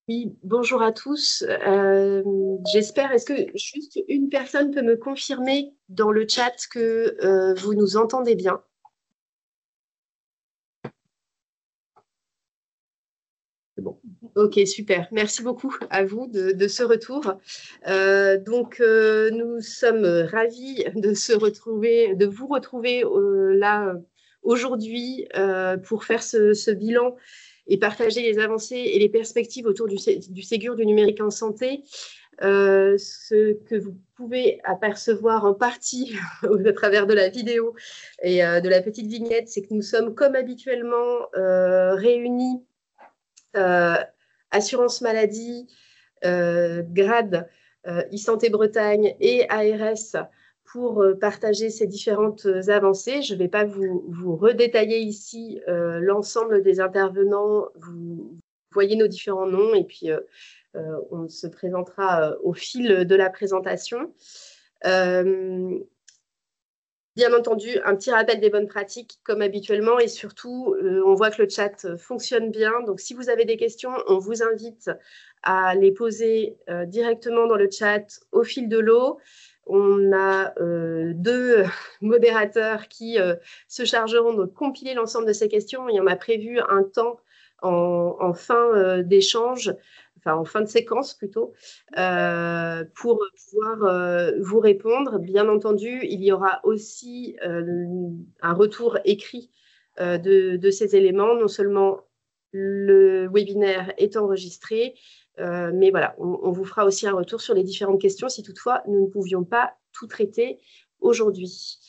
Oui, bonjour à tous. J'espère, est-ce que juste une personne peut me confirmer dans le chat que vous nous entendez bien? C'est bon. Ok, super. Merci beaucoup à vous de ce retour. Nous sommes ravis de se retrouver, de vous retrouver là aujourd'hui pour faire ce bilan et partager les avancées et les perspectives autour du Ségur du numérique en santé. Ce que vous pouvez apercevoir en partie à travers de la vidéo et de la petite vignette, c'est que nous sommes comme habituellement réunis euh, assurance maladie, GRAD, e-santé Bretagne et ARS pour partager ces différentes avancées. Je ne vais pas vous redétailler ici l'ensemble des intervenants. Vous voyez nos différents noms et puis on se présentera au fil de la présentation. Bien entendu, un petit rappel des bonnes pratiques comme habituellement et surtout, on voit que le chat fonctionne bien. Donc, si vous avez des questions, on vous invite à les poser directement dans le chat au fil de l'eau. On a deux modérateurs qui se chargeront de compiler l'ensemble de ces questions et on a prévu un temps en fin d'échange, enfin en fin de séquence plutôt, pour pouvoir vous répondre. Bien entendu, il y aura aussi un retour écrit de ces éléments. Non seulement le webinaire est enregistré, mais voilà, on vous fera aussi un retour sur les différentes questions si toutefois nous ne pouvions pas tout traiter aujourd'hui.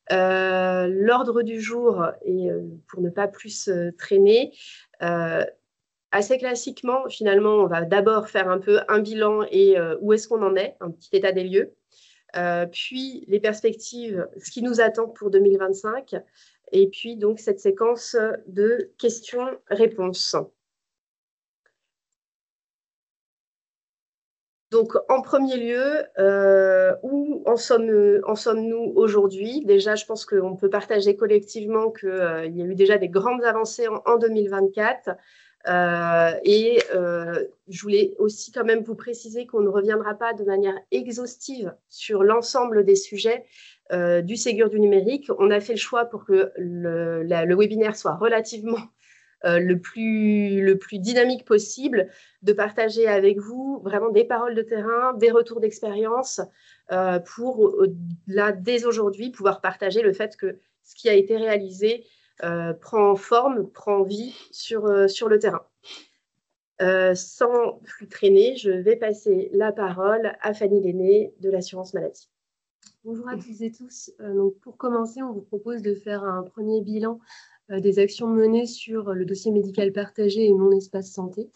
L'ordre du jour, et pour ne pas plus traîner, assez classiquement, finalement, on va d'abord faire un peu un bilan et où est-ce qu'on en est, un petit état des lieux, puis les perspectives, ce qui nous attend pour 2025, et puis donc cette séquence de questions-réponses. Donc, en premier lieu, où en sommes-nous aujourd'hui? Déjà, je pense qu'on peut partager collectivement qu'il y a eu déjà des grandes avancées en 2024. Je voulais aussi quand même vous préciser qu'on ne reviendra pas de manière exhaustive sur l'ensemble des sujets du Ségur du numérique. On a fait le choix pour que le webinaire soit relativement le plus dynamique possible, de partager avec vous vraiment des paroles de terrain, des retours d'expérience pour, là, dès aujourd'hui, pouvoir partager le fait que ce qui a été réalisé prend forme, prend vie sur le terrain. Sans plus traîner, je vais passer la parole à Fanny Lenné de l'assurance maladie. Bonjour à toutes et tous. Donc pour commencer, on vous propose de faire un premier bilan des actions menées sur le dossier médical partagé et Mon Espace Santé.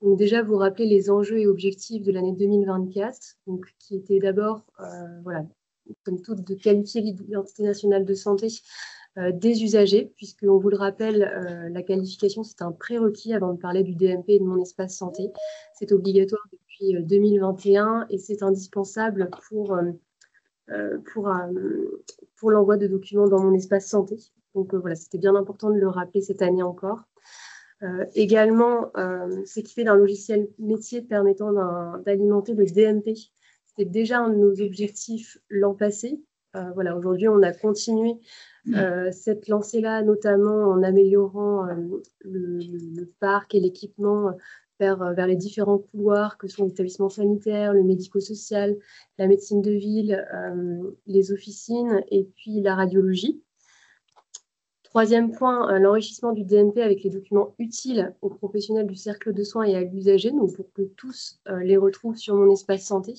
Donc déjà, vous rappelez les enjeux et objectifs de l'année 2024, donc, qui étaient d'abord, voilà, comme toutes, de qualifier l'identité nationale de santé des usagers, puisqu'on vous le rappelle, la qualification, c'est un prérequis avant de parler du DMP et de Mon Espace Santé. C'est obligatoire depuis 2021 et c'est indispensable pour l'envoi de documents dans Mon Espace Santé. Donc voilà, c'était bien important de le rappeler cette année encore. Également, s'équiper d'un logiciel métier permettant d'alimenter le DMP. C'était déjà un de nos objectifs l'an passé. Voilà, aujourd'hui, on a continué cette lancée-là, notamment en améliorant le parc et l'équipement vers les différents couloirs que sont l'établissement sanitaire, le médico-social, la médecine de ville, les officines et puis la radiologie. Troisième point, l'enrichissement du DMP avec les documents utiles aux professionnels du cercle de soins et à l'usager, donc pour que tous les retrouvent sur Mon Espace Santé.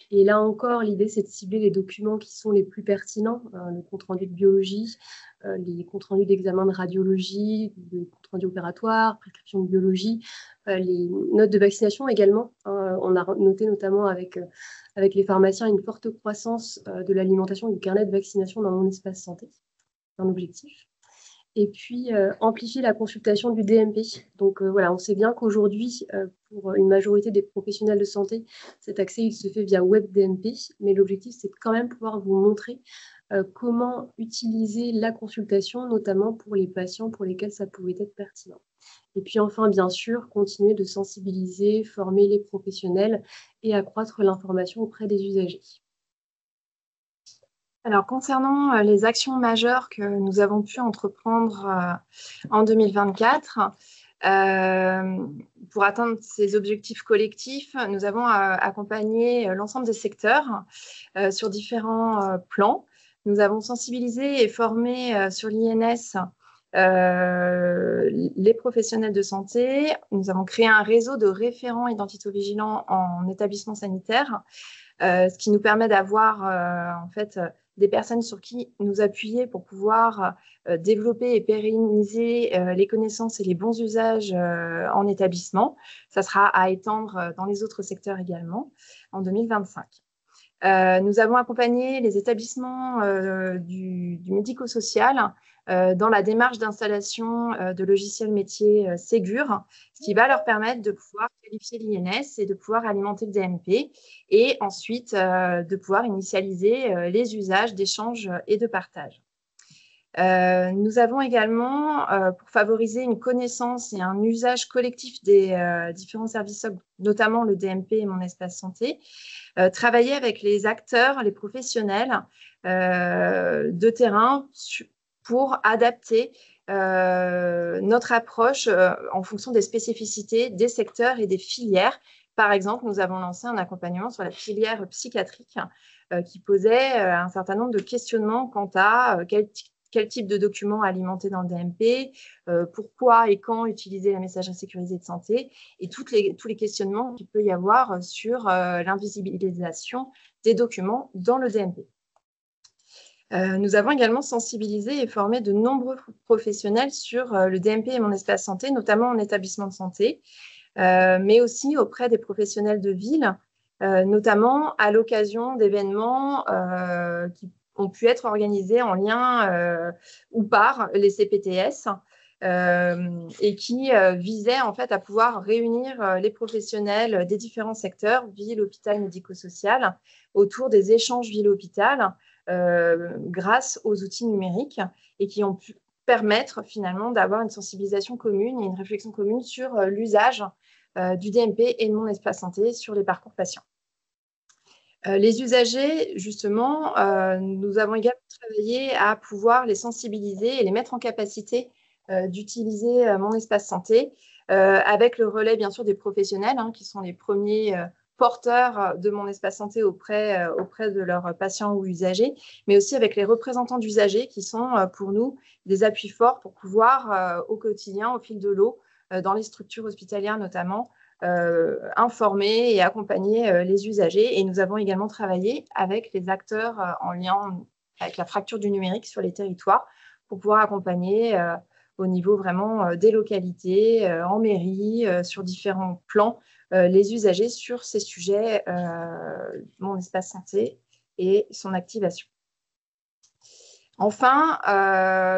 Et là encore, l'idée, c'est de cibler les documents qui sont les plus pertinents, le compte-rendu de biologie, les comptes-rendus d'examen de radiologie, les comptes-rendus opératoires, prescription de biologie, les notes de vaccination également. On a noté notamment avec les pharmaciens une forte croissance de l'alimentation du carnet de vaccination dans Mon Espace Santé, un objectif. Et puis, amplifier la consultation du DMP. Donc, voilà, on sait bien qu'aujourd'hui, pour une majorité des professionnels de santé, cet accès, il se fait via WebDMP. Mais l'objectif, c'est de quand même pouvoir vous montrer comment utiliser la consultation, notamment pour les patients pour lesquels ça pouvait être pertinent. Et puis enfin, bien sûr, continuer de sensibiliser, former les professionnels et accroître l'information auprès des usagers. Alors, concernant les actions majeures que nous avons pu entreprendre en 2024, pour atteindre ces objectifs collectifs, nous avons accompagné l'ensemble des secteurs sur différents plans. Nous avons sensibilisé et formé sur l'INS les professionnels de santé. Nous avons créé un réseau de référents identito-vigilants en établissement sanitaire, ce qui nous permet d'avoir en fait des personnes sur qui nous appuyer pour pouvoir développer et pérenniser les connaissances et les bons usages en établissement. Ça sera à étendre dans les autres secteurs également en 2025. Nous avons accompagné les établissements du médico-social dans la démarche d'installation de logiciels métiers Ségur, ce qui va leur permettre de pouvoir qualifier l'INS et de pouvoir alimenter le DMP et ensuite de pouvoir initialiser les usages d'échange et de partage. Nous avons également, pour favoriser une connaissance et un usage collectif des différents services, notamment le DMP et mon espace santé, travaillé avec les acteurs, les professionnels de terrain pour adapter notre approche en fonction des spécificités des secteurs et des filières. Par exemple, nous avons lancé un accompagnement sur la filière psychiatrique qui posait un certain nombre de questionnements quant à quel type de documents alimenter dans le DMP, pourquoi et quand utiliser la messagerie sécurisée de santé, et tous les questionnements qu'il peut y avoir sur l'invisibilisation des documents dans le DMP. Nous avons également sensibilisé et formé de nombreux professionnels sur le DMP et mon espace santé, notamment en établissement de santé, mais aussi auprès des professionnels de ville, notamment à l'occasion d'événements qui ont pu être organisés en lien ou par les CPTS et qui visaient en fait à pouvoir réunir les professionnels des différents secteurs, ville, hôpital, médico-social, autour des échanges ville-hôpital grâce aux outils numériques et qui ont pu permettre finalement d'avoir une sensibilisation commune et une réflexion commune sur l'usage du DMP et de mon espace santé sur les parcours patients. Les usagers, justement, nous avons également travaillé à pouvoir les sensibiliser et les mettre en capacité d'utiliser mon espace santé avec le relais, bien sûr, des professionnels qui sont les premiers porteurs de mon espace santé auprès de leurs patients ou usagers, mais aussi avec les représentants d'usagers qui sont pour nous des appuis forts pour pouvoir au quotidien, au fil de l'eau, dans les structures hospitalières notamment, informer et accompagner les usagers. Et nous avons également travaillé avec les acteurs en lien avec la fracture du numérique sur les territoires pour pouvoir accompagner au niveau vraiment des localités, en mairie, sur différents plans, les usagers sur ces sujets, mon espace santé et son activation. Enfin,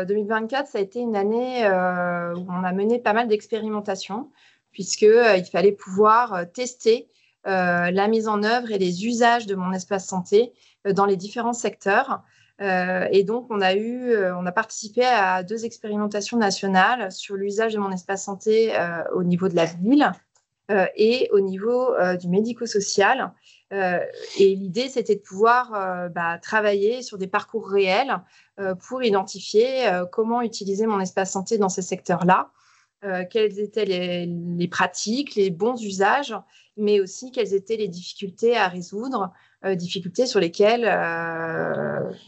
2024, ça a été une année où on a mené pas mal d'expérimentations, puisqu'il fallait pouvoir tester la mise en œuvre et les usages de mon espace santé dans les différents secteurs. Et donc, on a participé à 2 expérimentations nationales sur l'usage de mon espace santé au niveau de la ville et au niveau du médico-social. Et l'idée, c'était de pouvoir travailler sur des parcours réels pour identifier comment utiliser mon espace santé dans ces secteurs-là, quelles étaient les pratiques, les bons usages, mais aussi quelles étaient les difficultés à résoudre, difficultés sur lesquelles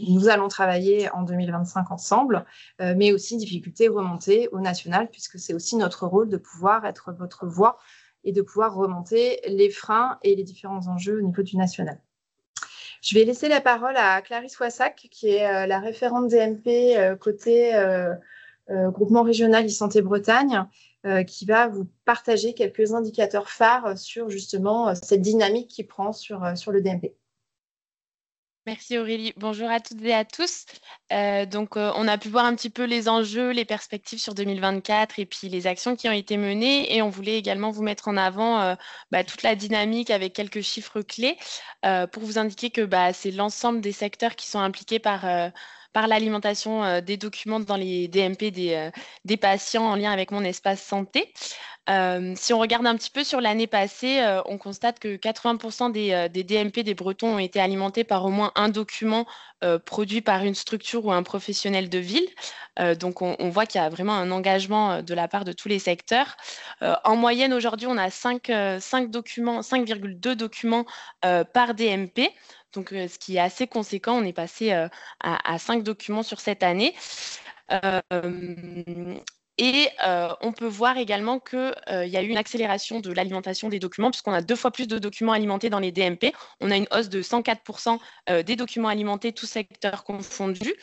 nous allons travailler en 2025 ensemble, mais aussi difficultés remontées au national, puisque c'est aussi notre rôle de pouvoir être votre voix et de pouvoir remonter les freins et les différents enjeux au niveau du national. Je vais laisser la parole à Clarisse Wassac, qui est la référente DMP côté groupement régional e-santé Bretagne, qui va vous partager quelques indicateurs phares sur justement cette dynamique qui prend sur le DMP. Merci Aurélie. Bonjour à toutes et à tous. On a pu voir un petit peu les enjeux, les perspectives sur 2024 et puis les actions qui ont été menées. Et on voulait également vous mettre en avant toute la dynamique avec quelques chiffres clés pour vous indiquer que c'est l'ensemble des secteurs qui sont impliqués par l'alimentation des documents dans les DMP des patients en lien avec mon espace santé. Si on regarde un petit peu sur l'année passée, on constate que 80% des DMP des Bretons ont été alimentés par au moins un document produit par une structure ou un professionnel de ville. On voit qu'il y a vraiment un engagement de la part de tous les secteurs. En moyenne, aujourd'hui, on a 5 documents, 5,2 documents par DMP. Ce qui est assez conséquent, on est passé à 5 documents sur cette année. On peut voir également qu'il y a eu une accélération de l'alimentation des documents, puisqu'on a 2 fois plus de documents alimentés dans les DMP. On a une hausse de 104% des documents alimentés, tous secteurs confondus.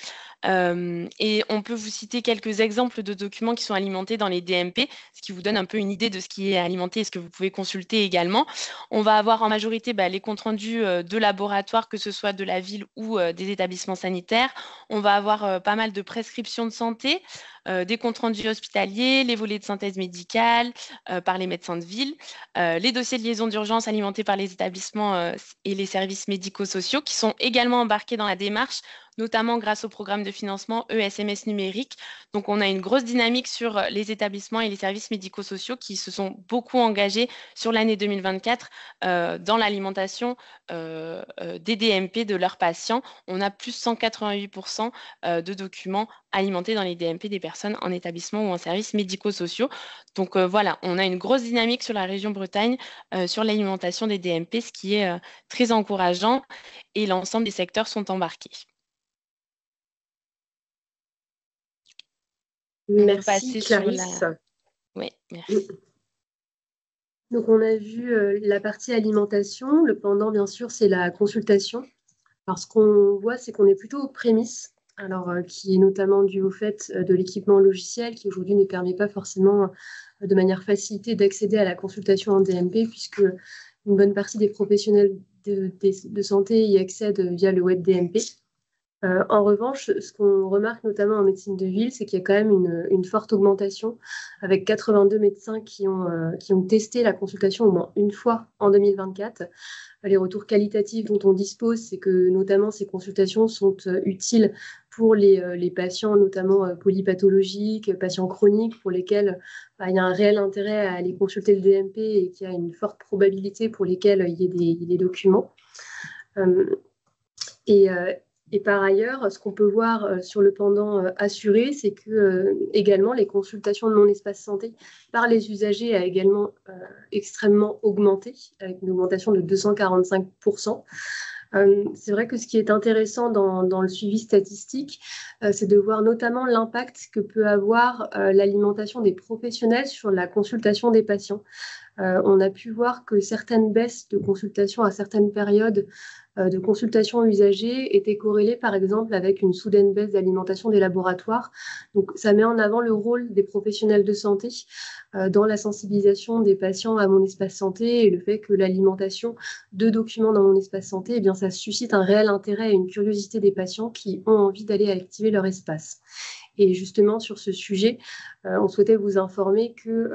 Et on peut vous citer quelques exemples de documents qui sont alimentés dans les DMP, ce qui vous donne un peu une idée de ce qui est alimenté et ce que vous pouvez consulter également. On va avoir en majorité les comptes rendus de laboratoires, que ce soit de la ville ou des établissements sanitaires. On va avoir pas mal de prescriptions de santé, des comptes rendus hospitaliers, les volets de synthèse médicale par les médecins de ville, les dossiers de liaison d'urgence alimentés par les établissements et les services médico-sociaux qui sont également embarqués dans la démarche, notamment grâce au programme de financement ESMS numérique. Donc, on a une grosse dynamique sur les établissements et les services médico-sociaux qui se sont beaucoup engagés sur l'année 2024 dans l'alimentation des DMP de leurs patients. On a plus 188% de documents alimentés dans les DMP des personnes en établissement ou en services médico-sociaux. Voilà, on a une grosse dynamique sur la région Bretagne sur l'alimentation des DMP, ce qui est très encourageant et l'ensemble des secteurs sont embarqués. Merci Clarisse. Oui, merci. Donc on a vu la partie alimentation. Le pendant, bien sûr, c'est la consultation. Alors ce qu'on voit, c'est qu'on est plutôt aux prémices, qui est notamment dû au fait de l'équipement logiciel qui aujourd'hui ne permet pas forcément de manière facilitée d'accéder à la consultation en DMP, puisque une bonne partie des professionnels de santé y accèdent via le web DMP. En revanche, ce qu'on remarque notamment en médecine de ville, c'est qu'il y a quand même une forte augmentation, avec 82 médecins qui ont testé la consultation au moins une fois en 2024. Les retours qualitatifs dont on dispose, c'est que notamment ces consultations sont utiles pour les patients, notamment polypathologiques, patients chroniques, pour lesquels il y a un réel intérêt à aller consulter le DMP et qu'il y a une forte probabilité pour lesquels il y ait des documents. Et par ailleurs, ce qu'on peut voir sur le pendant assuré, c'est que également les consultations de mon espace santé par les usagers a également extrêmement augmenté, avec une augmentation de 245%. C'est vrai que ce qui est intéressant dans le suivi statistique, c'est de voir notamment l'impact que peut avoir l'alimentation des professionnels sur la consultation des patients. On a pu voir que certaines baisses de consultation à certaines périodes de consultation usagée étaient corrélées par exemple avec une soudaine baisse d'alimentation des laboratoires. Donc ça met en avant le rôle des professionnels de santé dans la sensibilisation des patients à mon espace santé et le fait que l'alimentation de documents dans mon espace santé, eh bien, ça suscite un réel intérêt et une curiosité des patients qui ont envie d'aller activer leur espace. Et justement, sur ce sujet, on souhaitait vous informer que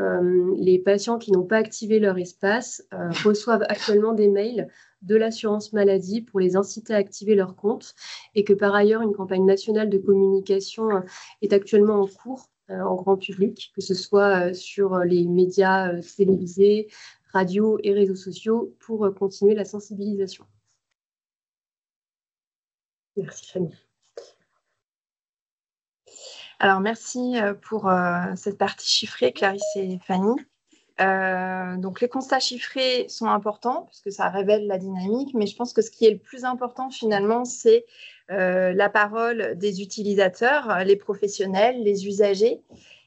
les patients qui n'ont pas activé leur espace reçoivent actuellement des mails de l'assurance maladie pour les inciter à activer leur compte et que par ailleurs, une campagne nationale de communication est actuellement en cours en grand public, que ce soit sur les médias télévisés, radio et réseaux sociaux pour continuer la sensibilisation. Merci Fanny. Alors, merci pour cette partie chiffrée, Clarisse et Fanny. Donc, les constats chiffrés sont importants puisque ça révèle la dynamique, mais je pense que ce qui est le plus important finalement, c'est la parole des utilisateurs, les professionnels, les usagers.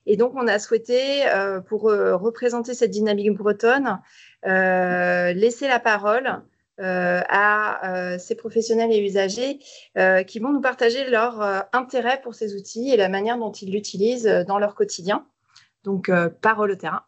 Et donc, on a souhaité, pour représenter cette dynamique bretonne, laisser la parole à ces professionnels et usagers qui vont nous partager leur intérêt pour ces outils et la manière dont ils l'utilisent dans leur quotidien. Donc, parole au terrain.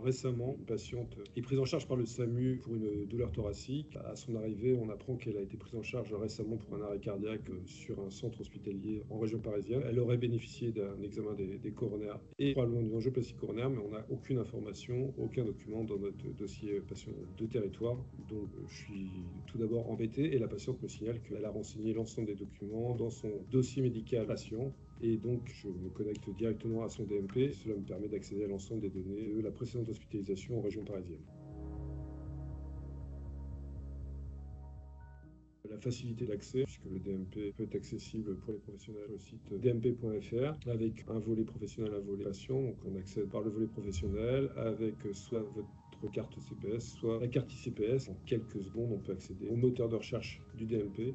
récemment, une patiente est prise en charge par le SAMU pour une douleur thoracique. À son arrivée, on apprend qu'elle a été prise en charge récemment pour un arrêt cardiaque sur un centre hospitalier en région parisienne. Elle aurait bénéficié d'un examen des coronaires et probablement d'une angioplastie coronaire, mais on n'a aucune information, aucun document dans notre dossier patient de territoire. Donc je suis tout d'abord embêté et la patiente me signale qu'elle a renseigné l'ensemble des documents dans son dossier médical patient. Et donc, je me connecte directement à son DMP. Cela me permet d'accéder à l'ensemble des données de la précédente hospitalisation en région parisienne. La facilité d'accès, puisque le DMP peut être accessible pour les professionnels sur le site dmp.fr, avec un volet professionnel, un volet patient. Donc, on accède par le volet professionnel avec soit votre carte CPS, soit la carte ICPS. En quelques secondes, on peut accéder au moteur de recherche du DMP.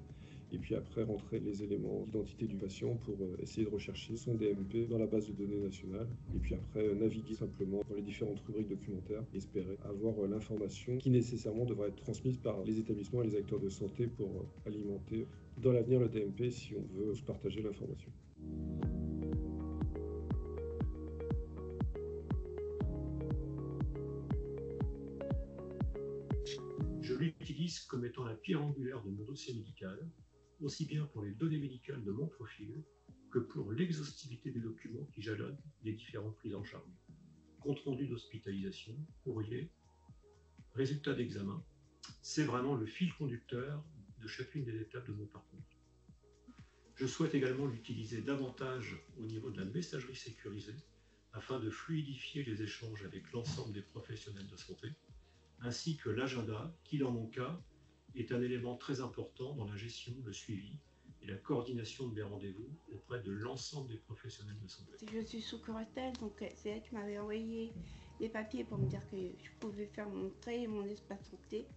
Et puis après, rentrer les éléments d'identité du patient pour essayer de rechercher son DMP dans la base de données nationale. Et puis après, naviguer simplement dans les différentes rubriques documentaires et espérer avoir l'information qui nécessairement devra être transmise par les établissements et les acteurs de santé pour alimenter dans l'avenir le DMP si on veut se partager l'information. Je l'utilise comme étant la pierre angulaire de mon dossier médical, aussi bien pour les données médicales de mon profil que pour l'exhaustivité des documents qui jalonnent les différentes prises en charge. Compte rendu d'hospitalisation, courrier, résultat d'examen, c'est vraiment le fil conducteur de chacune des étapes de mon parcours. Je souhaite également l'utiliser davantage au niveau de la messagerie sécurisée afin de fluidifier les échanges avec l'ensemble des professionnels de santé, ainsi que l'agenda qui, dans mon cas, est un élément très important dans la gestion, le suivi et la coordination de mes rendez-vous auprès de l'ensemble des professionnels de santé. Je suis sous curatelle, donc c'est elle qui m'avait envoyé les papiers pour me dire que je pouvais faire montrer mon espace santé.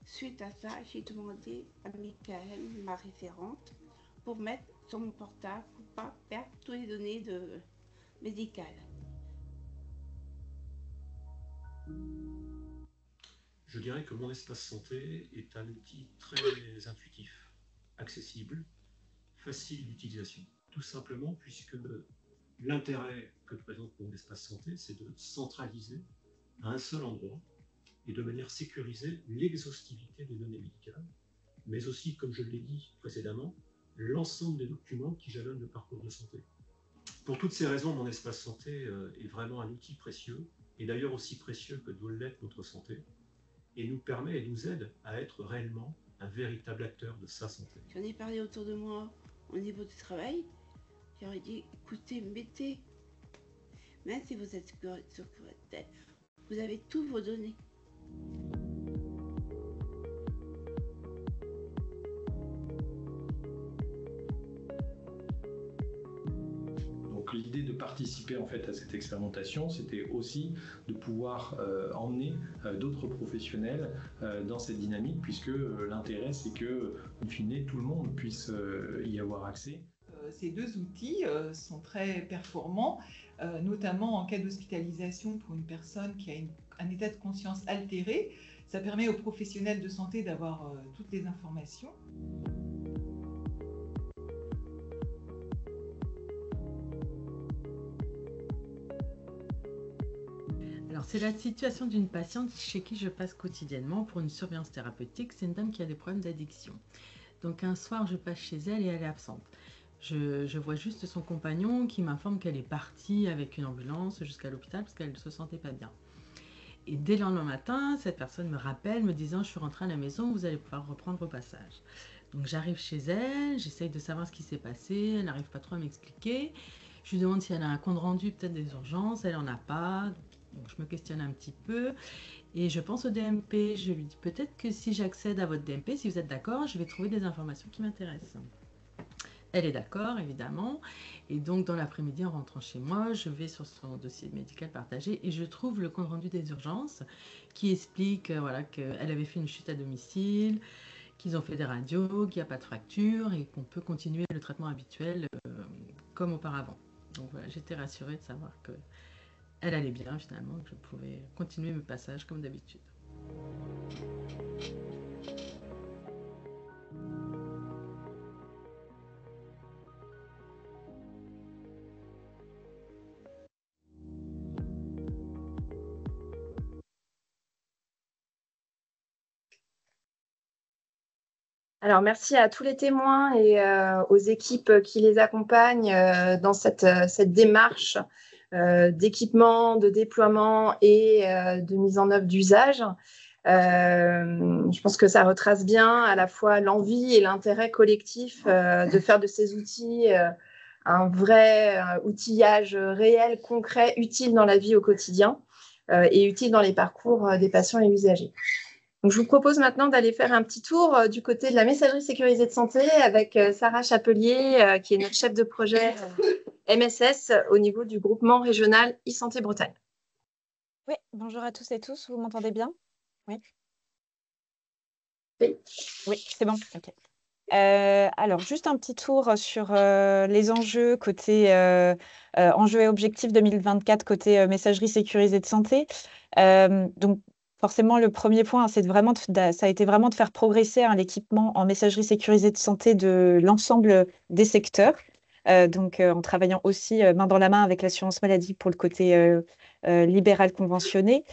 Suite à ça, j'ai demandé à Michael, ma référente, pour mettre sur mon portable pour ne pas perdre toutes les données médicales. Je dirais que mon espace santé est un outil très intuitif, accessible, facile d'utilisation. Tout simplement puisque l'intérêt que présente mon espace santé, c'est de centraliser à un seul endroit et de manière sécurisée l'exhaustivité des données médicales, mais aussi, comme je l'ai dit précédemment, l'ensemble des documents qui jalonnent le parcours de santé. Pour toutes ces raisons, mon espace santé est vraiment un outil précieux, et d'ailleurs aussi précieux que doit l'être notre santé, et nous permet et nous aide à être réellement un véritable acteur de sa santé. J'en ai parlé autour de moi au niveau du travail. J'aurais dit, écoutez, mettez, même si vous êtes sur curatelle, vous avez tous vos données. Donc l'idée de participer en fait à cette expérimentation, c'était aussi de pouvoir emmener d'autres professionnels dans cette dynamique, puisque l'intérêt c'est que, in fine, tout le monde puisse y avoir accès. Ces deux outils sont très performants, notamment en cas d'hospitalisation pour une personne qui a un état de conscience altéré. Ça permet aux professionnels de santé d'avoir toutes les informations. Alors, c'est la situation d'une patiente chez qui je passe quotidiennement pour une surveillance thérapeutique. C'est une dame qui a des problèmes d'addiction. Donc, un soir, je passe chez elle et elle est absente. Je vois juste son compagnon qui m'informe qu'elle est partie avec une ambulance jusqu'à l'hôpital parce qu'elle ne se sentait pas bien. Et dès le lendemain matin, cette personne me rappelle me disant « Je suis rentrée à la maison, vous allez pouvoir reprendre au passage ». Donc j'arrive chez elle, j'essaye de savoir ce qui s'est passé, elle n'arrive pas trop à m'expliquer. Je lui demande si elle a un compte rendu peut-être des urgences, elle n'en a pas. Donc je me questionne un petit peu et je pense au DMP. Je lui dis peut-être que si j'accède à votre DMP, si vous êtes d'accord, je vais trouver des informations qui m'intéressent. Elle est d'accord, évidemment. Et donc, dans l'après-midi, en rentrant chez moi, je vais sur son dossier médical partagé et je trouve le compte rendu des urgences qui explique voilà, qu'elle avait fait une chute à domicile, qu'ils ont fait des radios, qu'il n'y a pas de fracture et qu'on peut continuer le traitement habituel comme auparavant. Donc voilà, j'étais rassurée de savoir qu'elle allait bien finalement, que je pouvais continuer mes passages comme d'habitude. Alors, merci à tous les témoins et aux équipes qui les accompagnent dans cette démarche d'équipement, de déploiement et de mise en œuvre d'usage. Je pense que ça retrace bien à la fois l'envie et l'intérêt collectif de faire de ces outils un vrai outillage réel, concret, utile dans la vie au quotidien et utile dans les parcours des patients et usagers. Donc, je vous propose maintenant d'aller faire un petit tour du côté de la messagerie sécurisée de santé avec Sarah Chapelier, qui est notre chef de projet MSS au niveau du groupement régional e-santé Bretagne. Oui, bonjour à tous et tous, vous m'entendez bien? Oui. Oui. Oui, c'est bon. Ok. Alors, juste un petit tour sur les enjeux côté enjeux et objectifs 2024 côté messagerie sécurisée de santé. Donc, forcément, le premier point, c'est vraiment ça a été vraiment de faire progresser l'équipement en messagerie sécurisée de santé de l'ensemble des secteurs. Donc, en travaillant aussi main dans la main avec l'assurance maladie pour le côté libéral conventionné.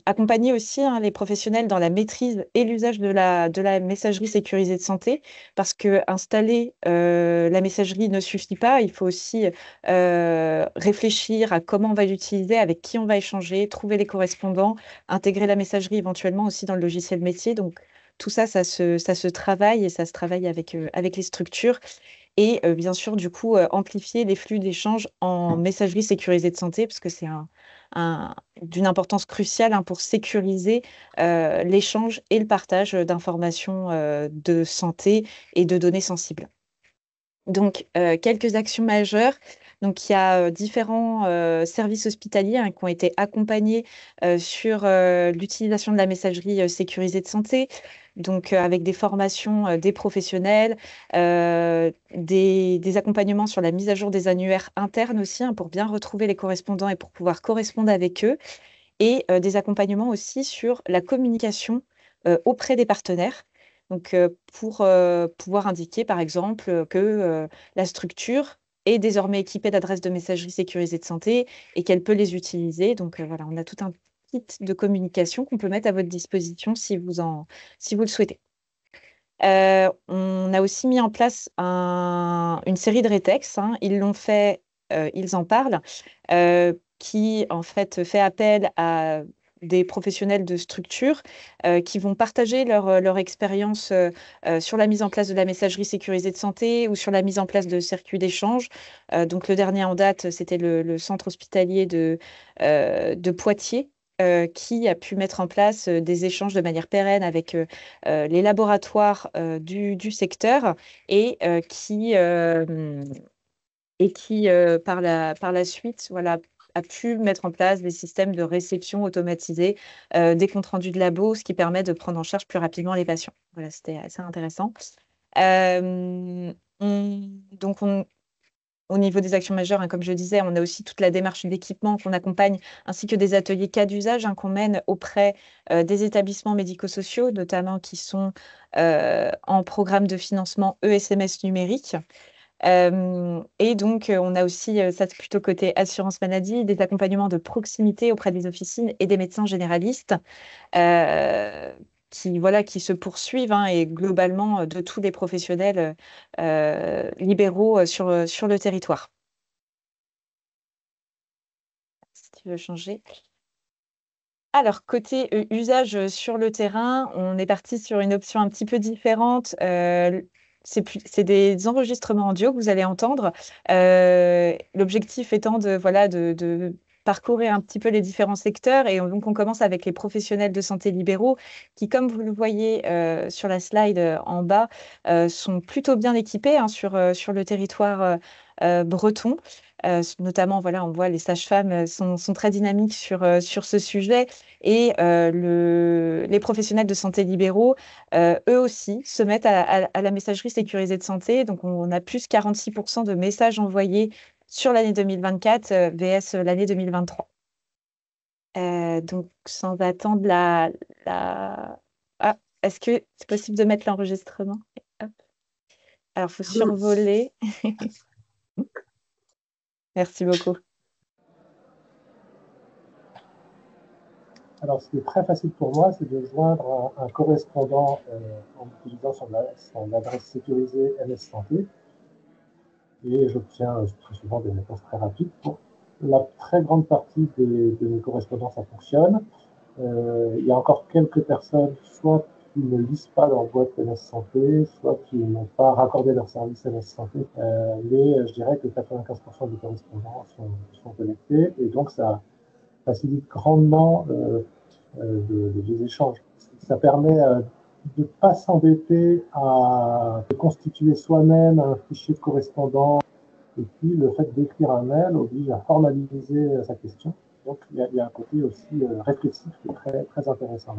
Accompagner aussi les professionnels dans la maîtrise et l'usage de la messagerie sécurisée de santé, parce que installer la messagerie ne suffit pas, il faut aussi réfléchir à comment on va l'utiliser, avec qui on va échanger, trouver les correspondants, intégrer la messagerie éventuellement aussi dans le logiciel métier. Donc tout ça, ça se travaille et ça se travaille avec les structures. Et bien sûr, du coup, amplifier les flux d'échange en messagerie sécurisée de santé, parce que c'est d'une importance cruciale pour sécuriser l'échange et le partage d'informations de santé et de données sensibles. Donc, quelques actions majeures. Donc, il y a différents services hospitaliers qui ont été accompagnés sur l'utilisation de la messagerie sécurisée de santé, donc avec des formations des professionnels, des accompagnements sur la mise à jour des annuaires internes aussi, pour bien retrouver les correspondants et pour pouvoir correspondre avec eux, et des accompagnements aussi sur la communication auprès des partenaires. Donc, pour pouvoir indiquer, par exemple, que la structure est désormais équipée d'adresses de messagerie sécurisée de santé et qu'elle peut les utiliser. Donc, voilà, on a tout un kit de communication qu'on peut mettre à votre disposition si vous le souhaitez. On a aussi mis en place une série de rétex. Ils l'ont fait, ils en parlent, qui en fait fait appel à des professionnels de structure qui vont partager leur expérience sur la mise en place de la messagerie sécurisée de santé ou sur la mise en place de circuits d'échange. Donc le dernier en date, c'était le centre hospitalier de Poitiers, qui a pu mettre en place des échanges de manière pérenne avec les laboratoires du secteur et qui par la suite, voilà, a pu mettre en place des systèmes de réception automatisés des comptes rendus de labo, ce qui permet de prendre en charge plus rapidement les patients. Voilà, c'était assez intéressant. Donc, au niveau des actions majeures, comme je disais, on a aussi toute la démarche d'équipement qu'on accompagne, ainsi que des ateliers cas d'usage qu'on mène auprès des établissements médico-sociaux, notamment qui sont en programme de financement ESMS numérique. Et donc, on a aussi, ça c'est plutôt côté assurance maladie, des accompagnements de proximité auprès des officines et des médecins généralistes qui se poursuivent et globalement de tous les professionnels libéraux sur le territoire. Si tu veux changer. Alors, côté usage sur le terrain, on est parti sur une option un petit peu différente. C'est des enregistrements audio que vous allez entendre. L'objectif étant de parcourir un petit peu les différents secteurs. Et donc, on commence avec les professionnels de santé libéraux qui, comme vous le voyez sur la slide en bas, sont plutôt bien équipés sur le territoire breton. Notamment, voilà, on voit les sages-femmes sont très dynamiques sur ce sujet, et les professionnels de santé libéraux, eux aussi, se mettent à la messagerie sécurisée de santé. Donc, on a plus 46% de messages envoyés sur l'année 2024 VS l'année 2023. Donc, sans attendre Ah, est-ce que c'est possible de mettre l'enregistrement? Hop. Alors, il faut survoler. Merci beaucoup. Alors, ce qui est très facile pour moi, c'est de joindre un correspondant en utilisant son adresse sécurisée MS Santé. Et j'obtiens très souvent des réponses très rapides. Pour la très grande partie de mes correspondants, ça fonctionne. Il y a encore quelques personnes, soit qui ne lisent pas leur boîte MS Santé, soit qui n'ont pas raccordé leur service MS Santé. Mais je dirais que 95% des correspondants sont connectés. Et donc, ça facilite grandement les échanges. Ça permet de ne pas s'embêter à constituer soi-même un fichier de correspondant. Et puis, le fait d'écrire un mail oblige à formaliser sa question. Donc, il y a un côté aussi réflexif qui est très, très intéressant.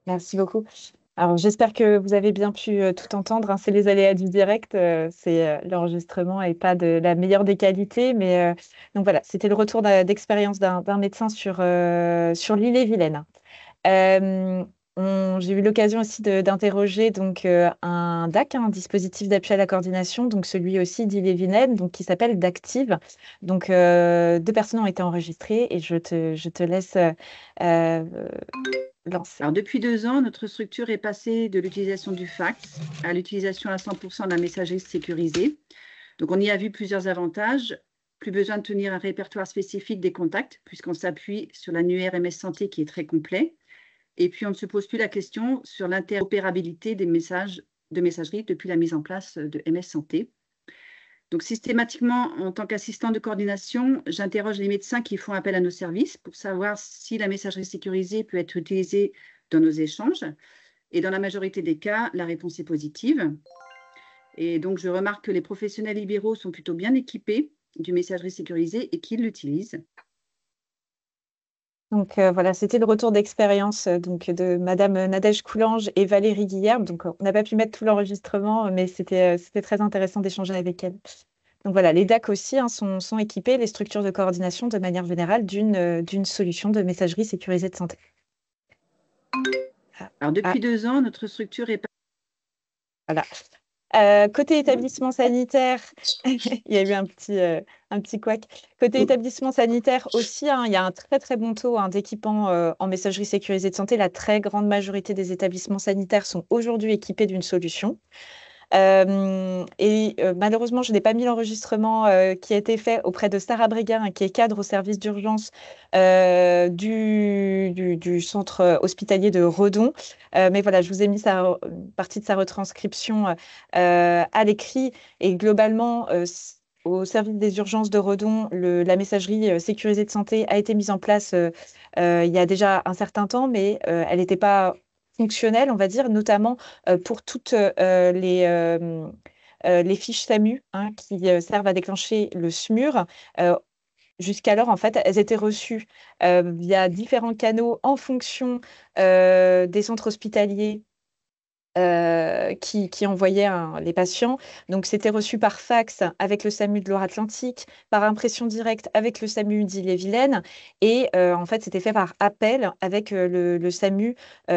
Merci beaucoup. Alors, j'espère que vous avez bien pu tout entendre, hein. C'est les aléas du direct, l'enregistrement n'est pas de la meilleure des qualités, mais donc voilà, c'était le retour d'expérience d'un médecin sur l'Ille-et-Vilaine. J'ai eu l'occasion aussi d'interroger donc un DAC, un dispositif d'appui à la coordination, donc celui aussi d'Ille-et-Vilaine, donc qui s'appelle DACTIV. Donc 2 personnes ont été enregistrées et je te laisse lancer. Alors depuis 2 ans, notre structure est passée de l'utilisation du fax à l'utilisation à 100% de la messagerie sécurisée. Donc on y a vu plusieurs avantages. Plus besoin de tenir un répertoire spécifique des contacts puisqu'on s'appuie sur l'annuaire MS Santé qui est très complet. Et puis, on ne se pose plus la question sur l'interopérabilité des messages de messagerie depuis la mise en place de MS Santé. Donc, systématiquement, en tant qu'assistant de coordination, j'interroge les médecins qui font appel à nos services pour savoir si la messagerie sécurisée peut être utilisée dans nos échanges. Et dans la majorité des cas, la réponse est positive. Et donc, je remarque que les professionnels libéraux sont plutôt bien équipés du messagerie sécurisée et qu'ils l'utilisent. Donc voilà, c'était le retour d'expérience de Madame Nadège Coulange et Valérie Guillerme. Donc on n'a pas pu mettre tout l'enregistrement, mais c'était très intéressant d'échanger avec elles. Donc voilà, les DAC aussi sont équipés, les structures de coordination de manière générale, d'une solution de messagerie sécurisée de santé. Alors depuis 2 ans, notre structure est... Voilà. Côté établissement sanitaire, il y a eu un petit couac. Côté établissement sanitaire aussi, hein, il y a un très très bon taux d'équipement en messagerie sécurisée de santé. La très grande majorité des établissements sanitaires sont aujourd'hui équipés d'une solution. Malheureusement, je n'ai pas mis l'enregistrement qui a été fait auprès de Sarah Brégard, hein, qui est cadre au service d'urgence du centre hospitalier de Redon. Mais voilà, je vous ai mis une partie de sa retranscription à l'écrit. Et globalement, au service des urgences de Redon, la messagerie sécurisée de santé a été mise en place il y a déjà un certain temps, mais elle n'était pas fonctionnelle, on va dire, notamment pour toutes les fiches SAMU, hein, qui servent à déclencher le SMUR. Jusqu'alors, en fait, elles étaient reçues via différents canaux en fonction des centres hospitaliers qui envoyaient les patients. Donc, c'était reçu par fax avec le SAMU de Loire-Atlantique, par impression directe avec le SAMU d'Ille-et-Vilaine, et en fait, c'était fait par appel avec le SAMU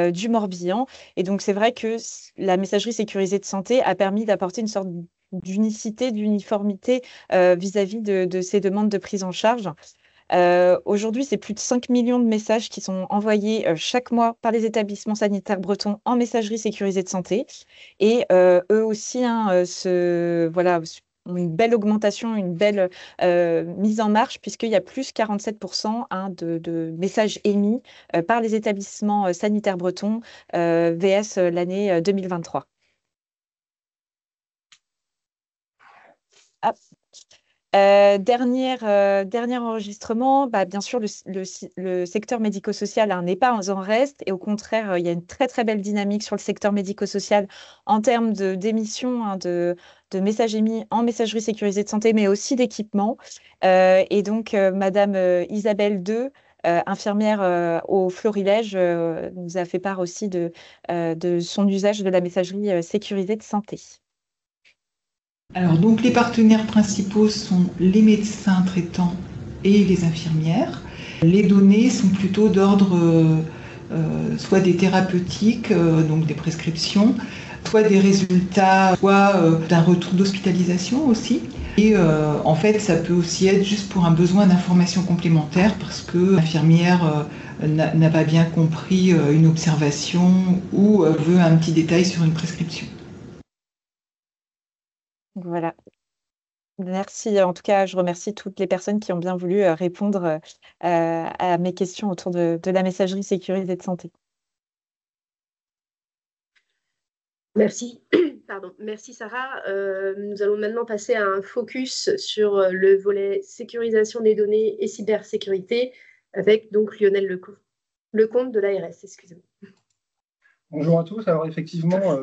du Morbihan. Et donc, c'est vrai que la messagerie sécurisée de santé a permis d'apporter une sorte d'unicité, d'uniformité vis-à-vis de ces demandes de prise en charge. Aujourd'hui, c'est plus de 5 millions de messages qui sont envoyés chaque mois par les établissements sanitaires bretons en messagerie sécurisée de santé. Et eux aussi, hein, ont une belle augmentation, une belle mise en marche, puisqu'il y a plus 47% de messages émis par les établissements sanitaires bretons VS l'année 2023. Ah. Dernier enregistrement, bien sûr, le secteur médico-social n'est pas en reste, et au contraire, il y a une très très belle dynamique sur le secteur médico-social en termes d'émissions, hein, de messages émis en messagerie sécurisée de santé, mais aussi d'équipements. Et donc, Madame Isabelle II, infirmière au Florilège, nous a fait part aussi de son usage de la messagerie sécurisée de santé. Alors, donc, les partenaires principaux sont les médecins traitants et les infirmières. Les données sont plutôt d'ordre soit des thérapeutiques, donc des prescriptions, soit des résultats, soit d'un retour d'hospitalisation aussi. Et en fait, ça peut aussi être juste pour un besoin d'information complémentaire parce que l'infirmière n'a pas bien compris une observation ou veut un petit détail sur une prescription. Voilà. Merci. En tout cas, je remercie toutes les personnes qui ont bien voulu répondre à mes questions autour de la messagerie sécurisée de santé. Merci. Pardon. Merci Sarah. Nous allons maintenant passer à un focus sur le volet sécurisation des données et cybersécurité avec donc Lionel Lecomte de l'ARS. Excusez-moi. Bonjour à tous. Alors effectivement,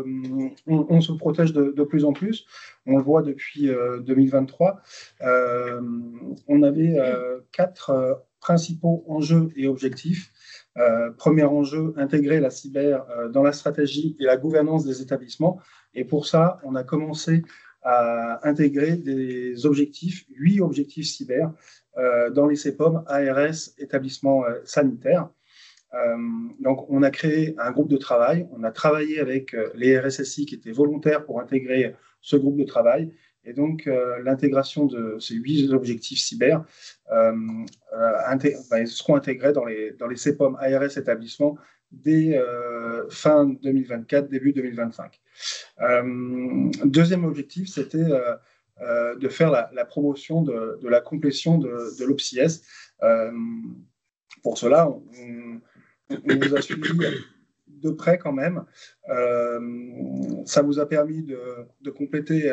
on se protège de plus en plus. On le voit depuis 2023. On avait 4 principaux enjeux et objectifs. Premier enjeu, intégrer la cyber dans la stratégie et la gouvernance des établissements. Et pour ça, on a commencé à intégrer des objectifs, 8 objectifs cyber dans les CEPOM, ARS, établissements sanitaires. Donc, on a créé un groupe de travail. On a travaillé avec les RSSI qui étaient volontaires pour intégrer ce groupe de travail. Et donc, l'intégration de ces 8 objectifs cyber seront intégrés dans les CEPOM ARS établissements dès fin 2024, début 2025. Deuxième objectif, c'était de faire la promotion de la complétion de l'OPSIS. Pour cela, on vous a suivi de près quand même. Ça vous a permis de compléter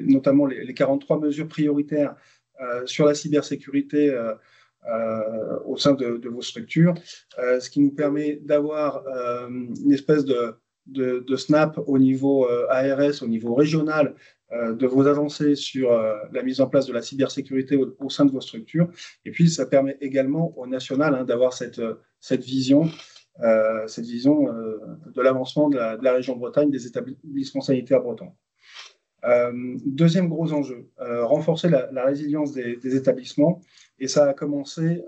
notamment les 43 mesures prioritaires sur la cybersécurité au sein de vos structures, ce qui nous permet d'avoir une espèce de snap au niveau ARS, au niveau régional, de vos avancées sur la mise en place de la cybersécurité au sein de vos structures. Et puis, ça permet également au national d'avoir cette vision de l'avancement de la région Bretagne, des établissements sanitaires bretons. Deuxième gros enjeu, renforcer la résilience des établissements. Et ça a commencé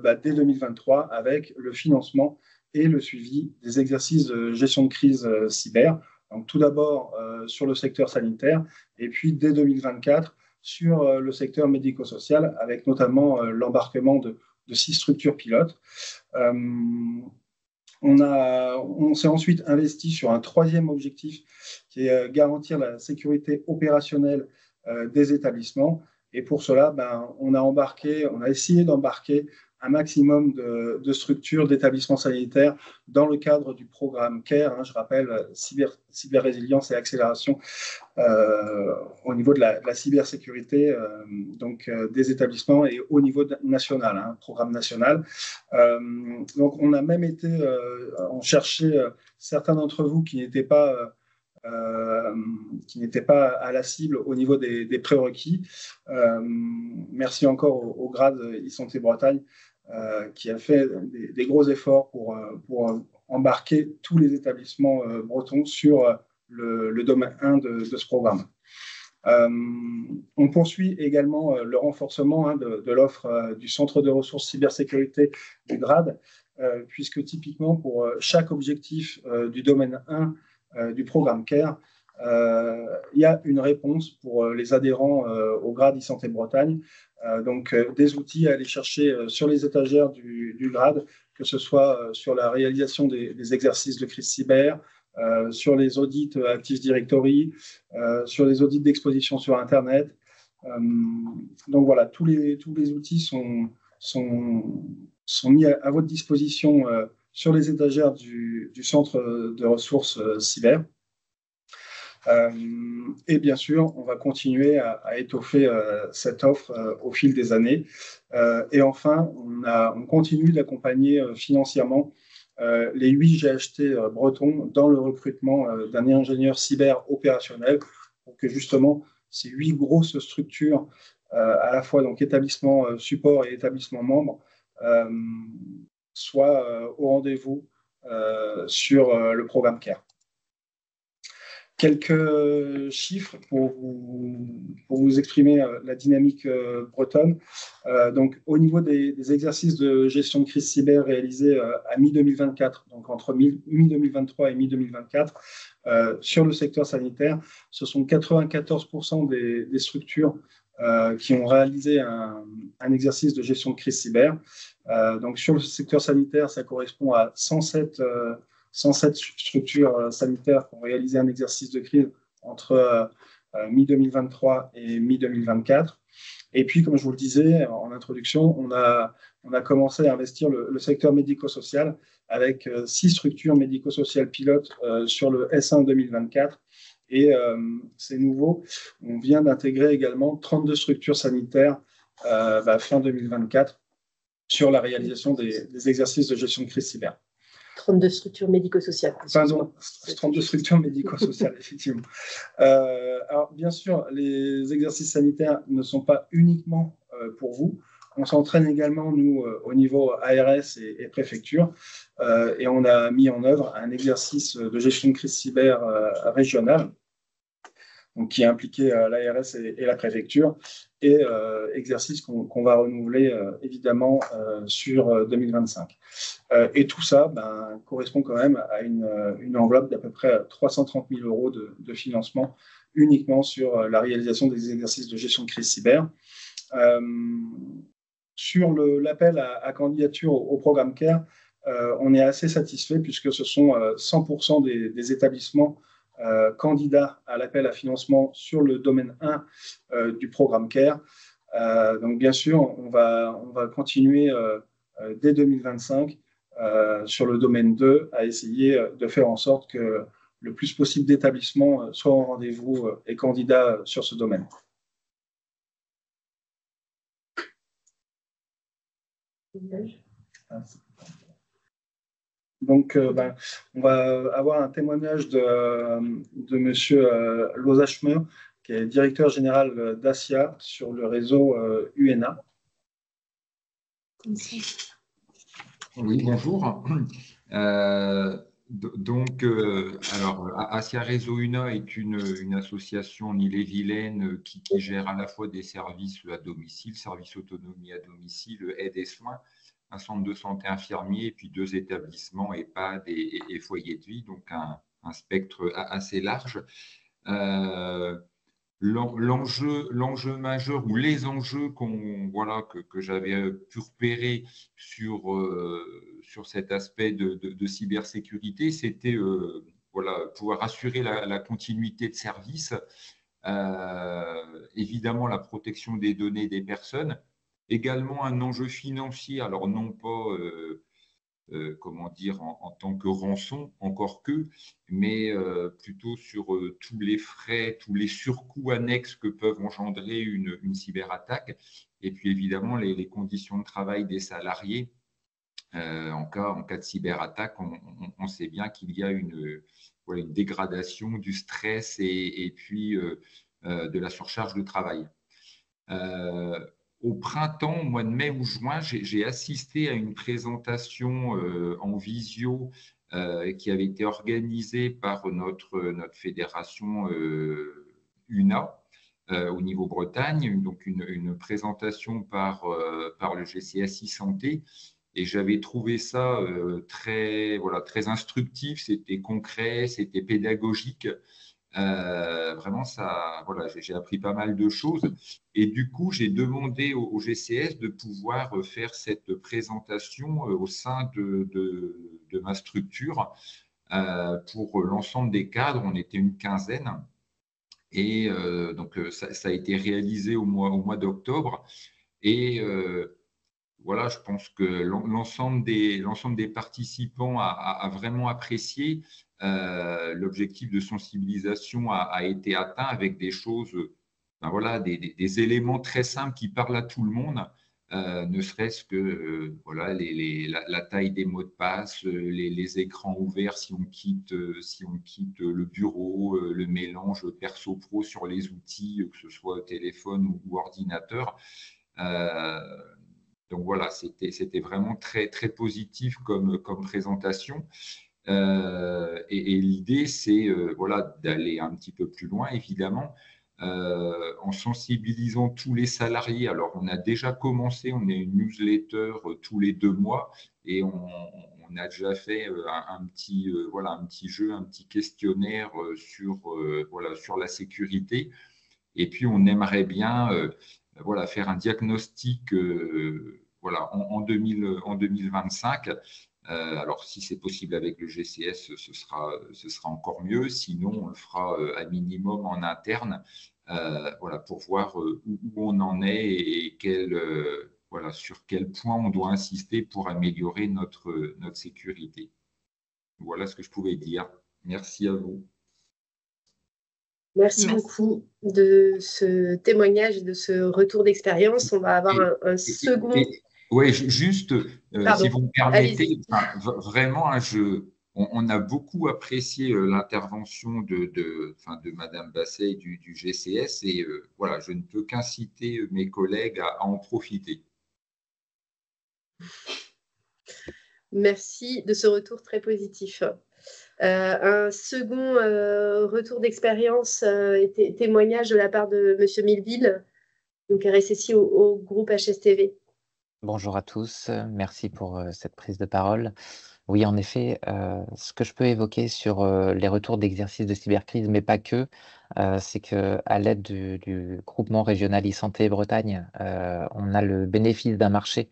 dès 2023 avec le financement et le suivi des exercices de gestion de crise cyber. Donc, tout d'abord sur le secteur sanitaire et puis dès 2024 sur le secteur médico-social avec notamment l'embarquement de 6 structures pilotes. On s'est ensuite investi sur un 3e objectif qui est garantir la sécurité opérationnelle des établissements. Et pour cela, on a essayé d'embarquer un maximum de structures, d'établissements sanitaires dans le cadre du programme CARE, je rappelle, cyber-résilience et accélération au niveau de la cybersécurité des établissements et au niveau national, programme national. Donc, on a même été en chercher certains d'entre vous qui n'étaient pas à la cible au niveau des prérequis. Merci encore au grade e-santé Bretagne qui a fait des gros efforts pour embarquer tous les établissements bretons sur le domaine 1 de ce programme. On poursuit également le renforcement de l'offre du Centre de ressources cybersécurité du grade, puisque typiquement pour chaque objectif du domaine 1 du programme CARE, il y a une réponse pour les adhérents au grade e-santé Bretagne. Donc, des outils à aller chercher sur les étagères du grade, que ce soit sur la réalisation des exercices de crise cyber, sur les audits Active Directory, sur les audits d'exposition sur Internet. Donc voilà, tous les outils sont mis à votre disposition sur les étagères du centre de ressources cyber. Et bien sûr, on va continuer à étoffer cette offre au fil des années. Et enfin, on continue d'accompagner financièrement les 8 GHT bretons dans le recrutement d'un ingénieur cyber opérationnel pour que justement ces 8 grosses structures, à la fois donc établissement support et établissement membre, soient au rendez-vous sur le programme CARE. Quelques chiffres pour vous exprimer la dynamique bretonne. Donc, au niveau des exercices de gestion de crise cyber réalisés à mi-2024, donc entre mi-2023 et mi-2024, sur le secteur sanitaire, ce sont 94% des structures qui ont réalisé un exercice de gestion de crise cyber. Donc, sur le secteur sanitaire, ça correspond à 107 structures sanitaires qui ont réalisé un exercice de crise entre mi-2023 et mi-2024. Et puis, comme je vous le disais en introduction, on a commencé à investir le secteur médico-social avec 6 structures médico-sociales pilotes sur le S1 2024. Et c'est nouveau, on vient d'intégrer également 32 structures sanitaires fin 2024 sur la réalisation des exercices de gestion de crise cyber. 32 structures médico-sociales. Pardon, 32 structures médico-sociales, effectivement. Alors, bien sûr, les exercices sanitaires ne sont pas uniquement pour vous. On s'entraîne également, nous, au niveau ARS et préfecture, et on a mis en œuvre un exercice de gestion de crise cyber régionale, donc qui a impliqué l'ARS et la préfecture, et exercice qu'on va renouveler évidemment sur 2025. Et tout ça correspond quand même à une enveloppe d'à peu près 330 000 € de financement uniquement sur la réalisation des exercices de gestion de crise cyber. Sur l'appel à candidature au programme CARE, on est assez satisfait puisque ce sont 100% des établissements candidats à l'appel à financement sur le domaine 1 du programme CARE. Donc bien sûr, on va continuer dès 2025 sur le domaine 2 à essayer de faire en sorte que le plus possible d'établissements soient en rendez-vous et candidats sur ce domaine. Donc, on va avoir un témoignage de M. Lozachemer, qui est directeur général d'ASIA sur le réseau UNA. Oui, bonjour. Alors, ASIA Réseau UNA est une association en Ille-et-Vilaine qui gère à la fois des services à domicile, services autonomie à domicile, aide et soins, un centre de santé infirmier et puis 2 établissements EHPAD et foyers de vie, donc un spectre assez large. L'enjeu majeur ou les enjeux que j'avais pu repérer sur cet aspect de cybersécurité, c'était pouvoir assurer la continuité de service, évidemment la protection des données des personnes, également un enjeu financier, alors non pas en tant que rançon, encore que, mais plutôt sur tous les frais, tous les surcoûts annexes que peuvent engendrer une cyberattaque, et puis évidemment les conditions de travail des salariés. En cas de cyberattaque, on sait bien qu'il y a une dégradation du stress et puis de la surcharge de travail. Au printemps, au mois de mai ou juin, j'ai assisté à une présentation en visio qui avait été organisée par notre fédération UNA au niveau Bretagne, donc une présentation par le GCSI Santé. Et j'avais trouvé ça très instructif, c'était concret, c'était pédagogique. Vraiment, j'ai appris pas mal de choses. Et du coup, j'ai demandé au GCS de pouvoir faire cette présentation au sein de ma structure pour l'ensemble des cadres. On était une quinzaine. Et donc, ça a été réalisé au mois d'octobre. Et je pense que l'ensemble des participants a vraiment apprécié. L'objectif de sensibilisation a été atteint avec des choses, des éléments très simples qui parlent à tout le monde, ne serait-ce que la taille des mots de passe, les écrans ouverts si on quitte le bureau, le mélange perso-pro sur les outils, que ce soit téléphone ou ordinateur. Donc voilà, c'était vraiment très, très positif comme présentation. Et l'idée, c'est voilà, d'aller un petit peu plus loin, évidemment, en sensibilisant tous les salariés. Alors, on a déjà commencé, on a une newsletter tous les 2 mois et on a déjà fait un petit jeu, un petit questionnaire sur la sécurité. Et puis, on aimerait bien faire un diagnostic en 2025. Alors, si c'est possible avec le GCS, ce sera encore mieux. Sinon, on le fera à minimum en interne pour voir où on en est et sur quel point on doit insister pour améliorer notre sécurité. Voilà ce que je pouvais dire. Merci à vous. Merci beaucoup de ce témoignage et de ce retour d'expérience. On va avoir un second… Oui, juste, si vous me permettez, vraiment, on a beaucoup apprécié l'intervention de Madame Basset du GCS et je ne peux qu'inciter mes collègues à en profiter. Merci de ce retour très positif. Un second retour d'expérience et témoignage de la part de M. Milleville, donc RSSI au groupe HSTV. Bonjour à tous, merci pour cette prise de parole. Oui, en effet, ce que je peux évoquer sur les retours d'exercice de cybercrise, mais pas que, c'est qu'à l'aide du groupement régional e-santé Bretagne, on a le bénéfice d'un marché.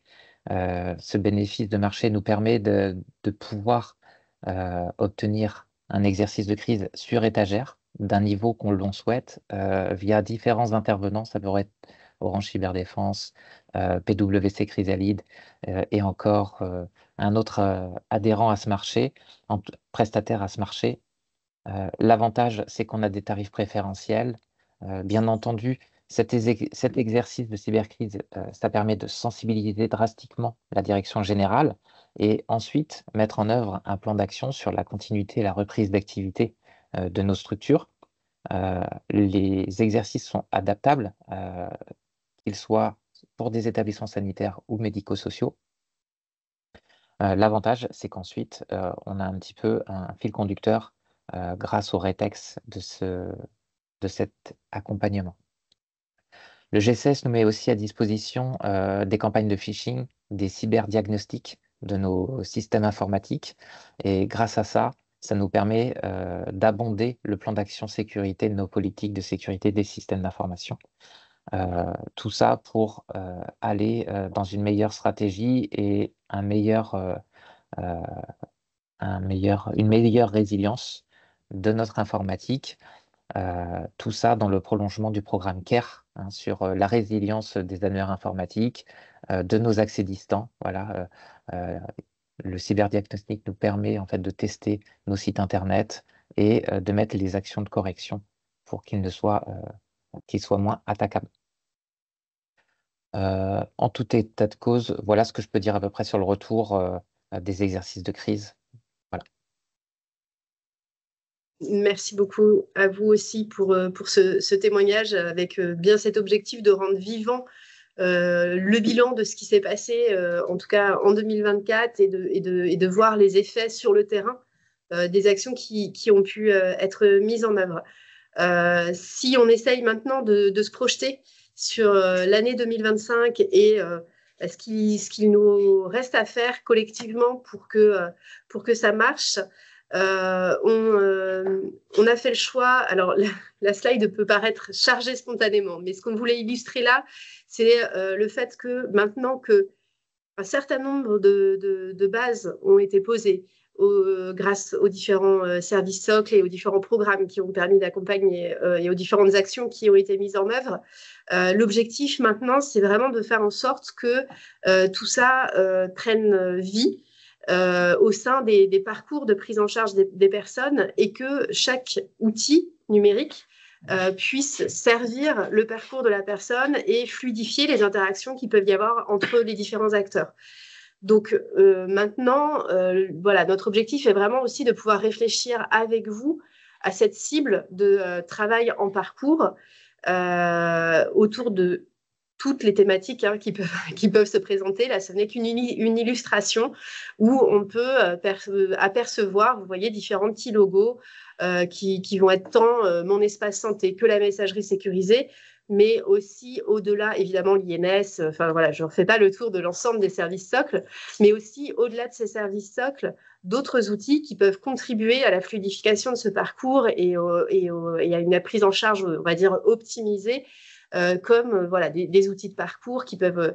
Ce bénéfice de marché nous permet de pouvoir obtenir un exercice de crise sur étagère d'un niveau qu'on l'on souhaite via différents intervenants. Ça pourrait être Orange Cyberdéfense, PwC Chrysalide et encore un autre adhérent à ce marché, prestataire à ce marché. L'avantage, c'est qu'on a des tarifs préférentiels. Bien entendu, cet exercice de cybercrise, ça permet de sensibiliser drastiquement la direction générale et ensuite mettre en œuvre un plan d'action sur la continuité et la reprise d'activité de nos structures. Les exercices sont adaptables, qu'ils soient pour des établissements sanitaires ou médico-sociaux. L'avantage, c'est qu'ensuite, on a un petit peu un fil conducteur grâce au rétex de cet accompagnement. Le GCS nous met aussi à disposition des campagnes de phishing, des cyberdiagnostics de nos systèmes informatiques. Et grâce à ça, ça nous permet d'abonder le plan d'action sécurité de nos politiques de sécurité des systèmes d'information. Tout ça pour aller dans une meilleure stratégie et une meilleure résilience de notre informatique. Tout ça dans le prolongement du programme CARE sur la résilience des annuaires informatiques, de nos accès distants. Voilà, le cyberdiagnostic nous permet en fait de tester nos sites internet et de mettre les actions de correction pour qu'ils soient moins attaquables. En tout état de cause, voilà ce que je peux dire à peu près sur le retour des exercices de crise. Voilà. Merci beaucoup à vous aussi pour ce témoignage avec bien cet objectif de rendre vivant le bilan de ce qui s'est passé, en tout cas en 2024, et de voir les effets sur le terrain des actions qui ont pu être mises en œuvre. Si on essaye maintenant de se projeter sur l'année 2025 et ce qu'il nous reste à faire collectivement pour que ça marche, on a fait le choix. Alors, la slide peut paraître chargée spontanément, mais ce qu'on voulait illustrer là, c'est le fait que maintenant qu'un certain nombre de bases ont été posées grâce aux différents services socles et aux différents programmes qui ont permis d'accompagner et aux différentes actions qui ont été mises en œuvre. L'objectif maintenant, c'est vraiment de faire en sorte que tout ça prenne vie au sein des parcours de prise en charge des personnes et que chaque outil numérique puisse servir le parcours de la personne et fluidifier les interactions qui peuvent y avoir entre les différents acteurs. Donc maintenant, voilà, notre objectif est vraiment aussi de pouvoir réfléchir avec vous à cette cible de travail en parcours autour de toutes les thématiques qui peuvent se présenter. Là, ce n'est qu'une illustration où on peut apercevoir, vous voyez, différents petits logos qui vont être tant mon espace santé que la messagerie sécurisée, mais aussi au-delà, évidemment, l'INS. Enfin, voilà, je ne refais pas le tour de l'ensemble des services socles, mais aussi au-delà de ces services socles, d'autres outils qui peuvent contribuer à la fluidification de ce parcours et à une prise en charge, on va dire, optimisée, comme voilà, des outils de parcours qui peuvent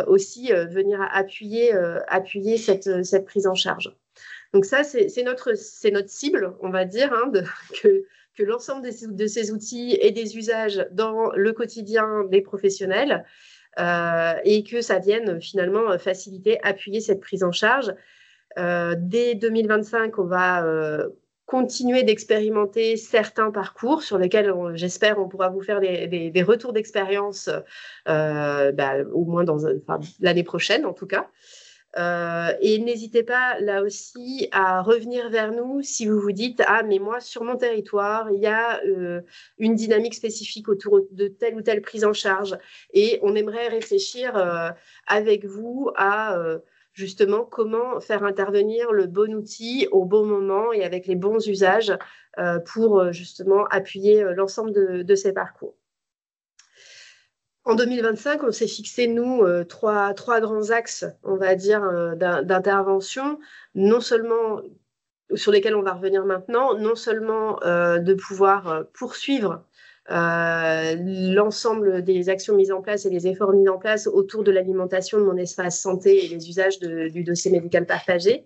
aussi venir appuyer cette prise en charge. Donc ça, c'est notre cible, on va dire, que l'ensemble de ces outils aient des usages dans le quotidien des professionnels et que ça vienne finalement faciliter, appuyer cette prise en charge. Dès 2025, on va continuer d'expérimenter certains parcours sur lesquels, j'espère, on pourra vous faire des retours d'expérience au moins l'année prochaine, en tout cas. Et n'hésitez pas, là aussi, à revenir vers nous si vous vous dites « Ah, mais moi, sur mon territoire, il y a une dynamique spécifique autour de telle ou telle prise en charge. » Et on aimerait réfléchir avec vous à justement comment faire intervenir le bon outil au bon moment et avec les bons usages pour justement appuyer l'ensemble de ces parcours. En 2025, on s'est fixé, nous, trois grands axes, on va dire, d'intervention, non seulement sur lesquels on va revenir maintenant, non seulement de pouvoir poursuivre l'ensemble des actions mises en place et les efforts mis en place autour de l'alimentation de mon espace santé et les usages du dossier médical partagé,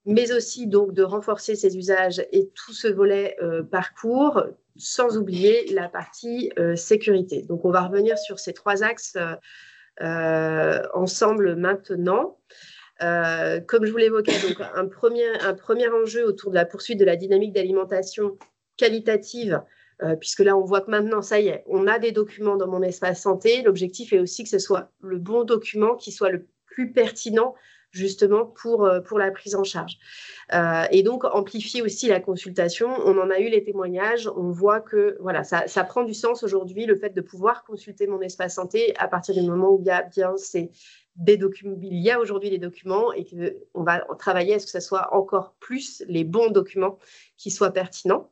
mais aussi donc de renforcer ces usages et tout ce volet parcours, sans oublier la partie sécurité. Donc, on va revenir sur ces trois axes ensemble maintenant. Comme je vous l'évoquais, donc un premier enjeu autour de la poursuite de la dynamique d'alimentation qualitative, puisque là, on voit que maintenant, ça y est, on a des documents dans mon espace santé. L'objectif est aussi que ce soit le bon document qui soit le plus pertinent justement pour la prise en charge. Et donc, amplifier aussi la consultation. On en a eu les témoignages. On voit que voilà, ça prend du sens aujourd'hui, le fait de pouvoir consulter mon espace santé à partir du moment où il y a bien des documents. Il y a aujourd'hui des documents et qu'on va travailler à ce que ce soit encore plus les bons documents qui soient pertinents.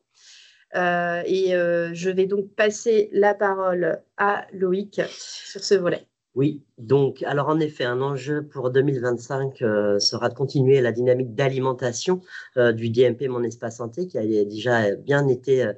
Je vais donc passer la parole à Loïc sur ce volet. Oui, donc, alors en effet, un enjeu pour 2025 sera de continuer la dynamique d'alimentation du DMP Mon Espace Santé qui a déjà bien été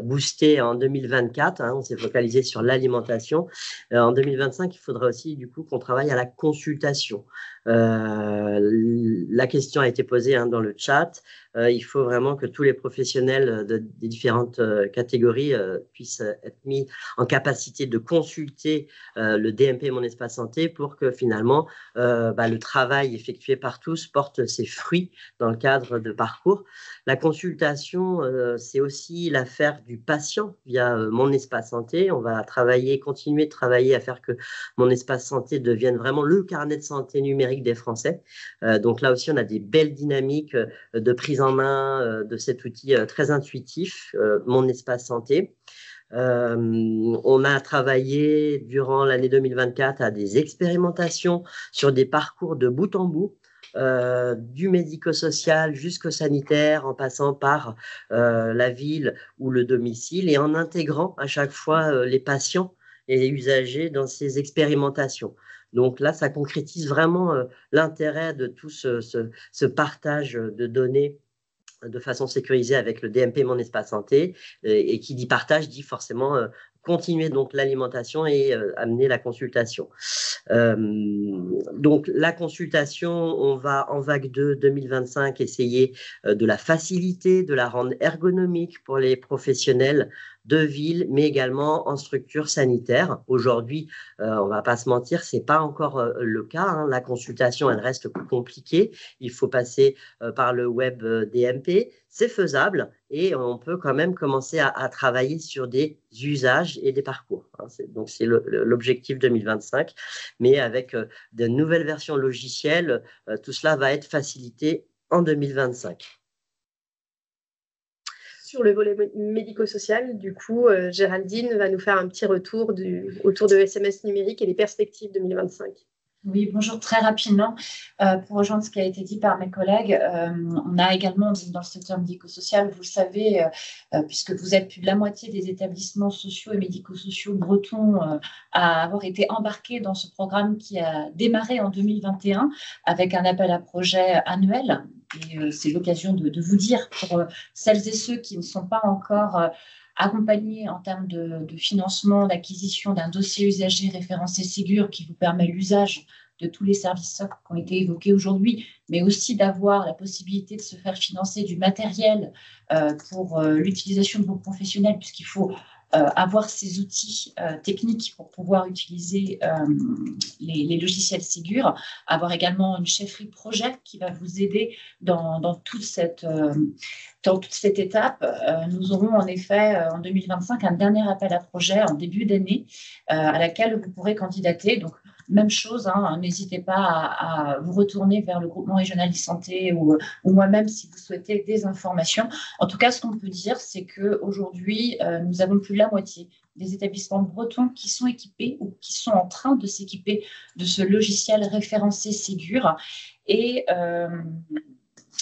boosté en 2024. On s'est focalisé sur l'alimentation. En 2025, il faudra aussi du coup qu'on travaille à la consultation. La question a été posée dans le chat. Il faut vraiment que tous les professionnels des différentes catégories puissent être mis en capacité de consulter le DMP Mon Espace Santé pour que finalement le travail effectué par tous porte ses fruits dans le cadre de parcours. La consultation, c'est aussi l'affaire du patient via Mon Espace Santé. On va continuer de travailler à faire que Mon Espace Santé devienne vraiment le carnet de santé numérique des Français. Donc là aussi, on a des belles dynamiques de prise en main de cet outil très intuitif, Mon Espace Santé. On a travaillé durant l'année 2024 à des expérimentations sur des parcours de bout en bout, du médico-social jusqu'au sanitaire, en passant par la ville ou le domicile et en intégrant à chaque fois les patients et les usagers dans ces expérimentations. Donc là, ça concrétise vraiment l'intérêt de tout ce partage de données de façon sécurisée avec le DMP Mon Espace Santé. Et qui dit partage dit forcément continuer donc l'alimentation et amener la consultation. Donc la consultation, on va en vague 2 2025 essayer de la faciliter, de la rendre ergonomique pour les professionnels de ville, mais également en structure sanitaire. Aujourd'hui, on ne va pas se mentir, ce n'est pas encore le cas. La consultation, elle reste compliquée. Il faut passer par le web DMP. C'est faisable et on peut quand même commencer à travailler sur des usages et des parcours. Donc, c'est l'objectif 2025. Mais avec de nouvelles versions logicielles, tout cela va être facilité en 2025. Sur le volet médico-social, du coup, Géraldine va nous faire un petit retour autour de SMS numérique et les perspectives 2025. Oui, bonjour, très rapidement. Pour rejoindre ce qui a été dit par mes collègues, on a également dans le secteur médico-social, vous le savez, puisque vous êtes plus de la moitié des établissements sociaux et médico-sociaux bretons à avoir été embarqués dans ce programme qui a démarré en 2021 avec un appel à projet annuel. Et c'est l'occasion de vous dire pour celles et ceux qui ne sont pas encore accompagnés en termes de financement, d'acquisition d'un dossier usager référencé Ségur qui vous permet l'usage de tous les services socles qui ont été évoqués aujourd'hui, mais aussi d'avoir la possibilité de se faire financer du matériel pour l'utilisation de vos professionnels, puisqu'il faut avoir ces outils techniques pour pouvoir utiliser les logiciels Ségur, avoir également une chefferie de projet qui va vous aider dans toute cette étape. Nous aurons en effet en 2025 un dernier appel à projet en début d'année à laquelle vous pourrez candidater. Donc, même chose, hein, n'hésitez pas à vous retourner vers le groupement régional e-santé ou moi-même si vous souhaitez des informations. En tout cas, ce qu'on peut dire, c'est qu'aujourd'hui, nous avons plus de la moitié des établissements bretons qui sont équipés ou qui sont en train de s'équiper de ce logiciel référencé Ségur.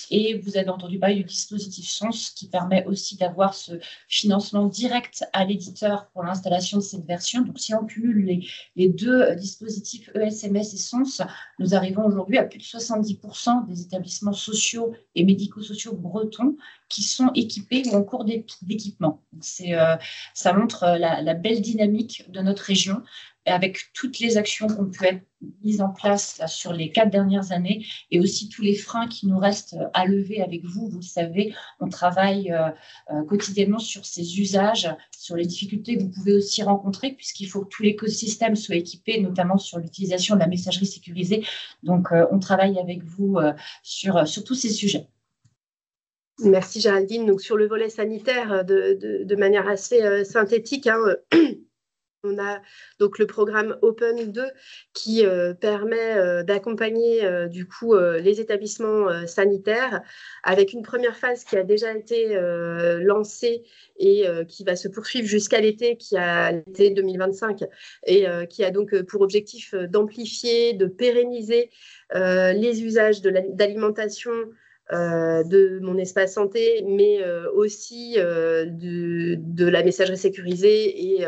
Et vous avez entendu parler du dispositif SONS qui permet aussi d'avoir ce financement direct à l'éditeur pour l'installation de cette version. Donc, si on cumule les deux dispositifs ESMS et SONS, nous arrivons aujourd'hui à plus de 70% des établissements sociaux et médico-sociaux bretons qui sont équipés ou en cours d'équipement. Ça montre la belle dynamique de notre région, avec toutes les actions qui ont pu être mises en place là, sur les 4 dernières années et aussi tous les freins qui nous restent à lever avec vous. Vous le savez, on travaille quotidiennement sur ces usages, sur les difficultés que vous pouvez aussi rencontrer puisqu'il faut que tout l'écosystème soit équipé, notamment sur l'utilisation de la messagerie sécurisée. Donc, on travaille avec vous sur tous ces sujets. Merci Géraldine. Donc, sur le volet sanitaire, de manière assez synthétique, on a donc le programme Open 2 qui permet d'accompagner du coup les établissements sanitaires avec une première phase qui a déjà été lancée et qui va se poursuivre jusqu'à l'été, qui a l'été 2025 et qui a donc pour objectif d'amplifier, de pérenniser les usages d'alimentation de mon espace santé, mais aussi de la messagerie sécurisée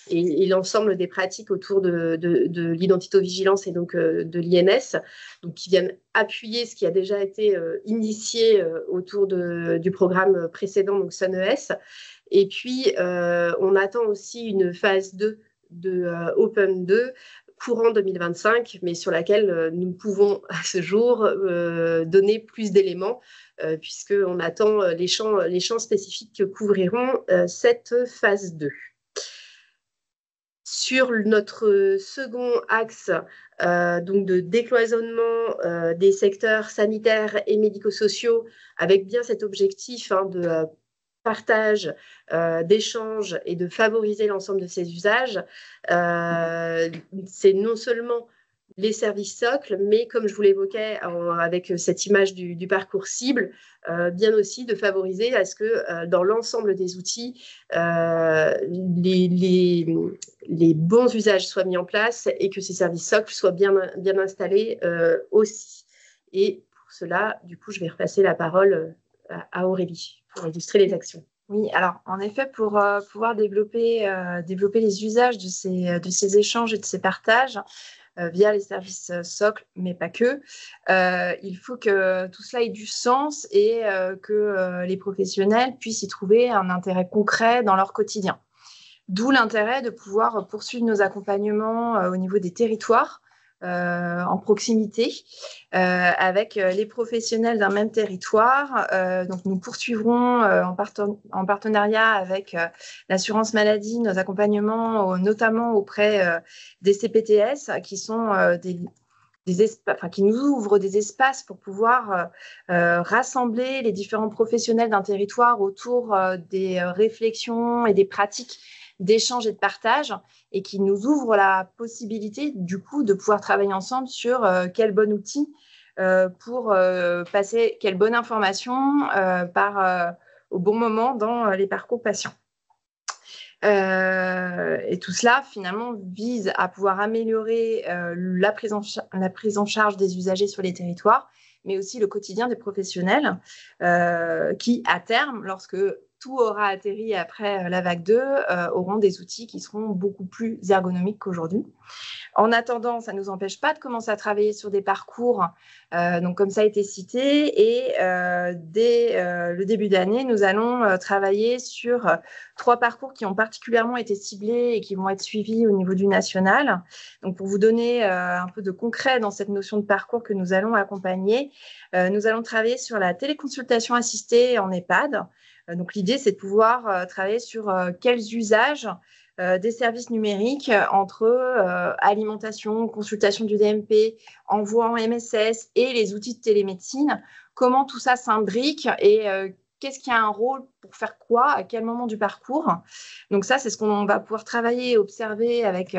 et l'ensemble des pratiques autour de l'identito-vigilance et donc de l'INS, donc qui viennent appuyer ce qui a déjà été initié autour du programme précédent, donc SUNES. Et puis, on attend aussi une phase 2 de Open 2 courant 2025, mais sur laquelle nous pouvons à ce jour donner plus d'éléments, puisqu'on attend les champs spécifiques que couvriront cette phase 2. Sur notre second axe donc de décloisonnement des secteurs sanitaires et médico-sociaux, avec bien cet objectif de partage, d'échange et de favoriser l'ensemble de ces usages, c'est non seulement les services socles, mais comme je vous l'évoquais avec cette image du parcours cible, bien aussi de favoriser à ce que dans l'ensemble des outils, les bons usages soient mis en place et que ces services socles soient bien installés aussi. Et pour cela, du coup, je vais repasser la parole à Aurélie pour illustrer les actions. Oui, alors en effet, pour pouvoir développer les usages de ces échanges et de ces partages via les services socles, mais pas que, il faut que tout cela ait du sens et que les professionnels puissent y trouver un intérêt concret dans leur quotidien. D'où l'intérêt de pouvoir poursuivre nos accompagnements au niveau des territoires, en proximité avec les professionnels d'un même territoire. Donc, nous poursuivrons en partenariat avec l'assurance maladie nos accompagnements, notamment auprès des CPTS, qui sont qui nous ouvrent des espaces pour pouvoir rassembler les différents professionnels d'un territoire autour des réflexions et des pratiques d'échange et de partage, et qui nous ouvre la possibilité du coup de pouvoir travailler ensemble sur quel bon outil pour passer, quelle bonne information au bon moment dans les parcours patients. Et tout cela, finalement, vise à pouvoir améliorer la prise en charge des usagers sur les territoires, mais aussi le quotidien des professionnels qui, à terme, lorsque tout aura atterri après la vague 2, auront des outils qui seront beaucoup plus ergonomiques qu'aujourd'hui. En attendant, ça ne nous empêche pas de commencer à travailler sur des parcours, donc comme ça a été cité, et dès le début d'année, nous allons travailler sur 3 parcours qui ont particulièrement été ciblés et qui vont être suivis au niveau du national. Donc pour vous donner un peu de concret dans cette notion de parcours que nous allons accompagner, nous allons travailler sur la téléconsultation assistée en EHPAD. Donc l'idée, c'est de pouvoir travailler sur quels usages des services numériques entre alimentation, consultation du DMP, envoi en MSS et les outils de télémédecine, comment tout ça s'imbrique et qu'est-ce qui a un rôle pour faire quoi, à quel moment du parcours. Donc ça, c'est ce qu'on va pouvoir travailler et observer avec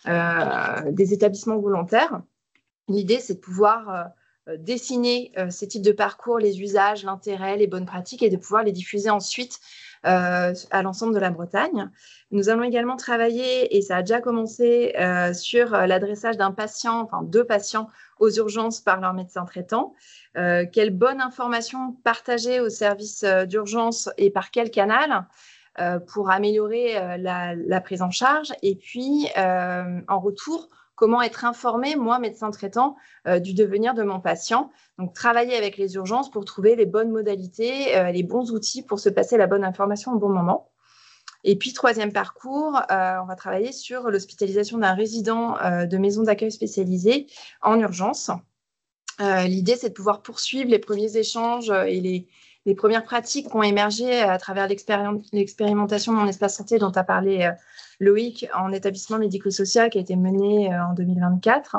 des établissements volontaires. L'idée, c'est de pouvoir dessiner ces types de parcours, les usages, l'intérêt, les bonnes pratiques et de pouvoir les diffuser ensuite à l'ensemble de la Bretagne. Nous allons également travailler, et ça a déjà commencé, sur l'adressage d'un patient, enfin 2 patients aux urgences par leur médecin traitant. Quelle bonne information partager au service d'urgence et par quel canal pour améliorer la prise en charge. Et puis, en retour, comment être informé, moi, médecin traitant, du devenir de mon patient. Donc, travailler avec les urgences pour trouver les bonnes modalités, les bons outils pour se passer la bonne information au bon moment. Et puis, 3e parcours, on va travailler sur l'hospitalisation d'un résident de maison d'accueil spécialisée en urgence. L'idée, c'est de pouvoir poursuivre les premiers échanges et les premières pratiques qui ont émergé à travers l'expérimentation Mon Espace Santé dont a parlé Loïc en établissement médico-social qui a été menée en 2024.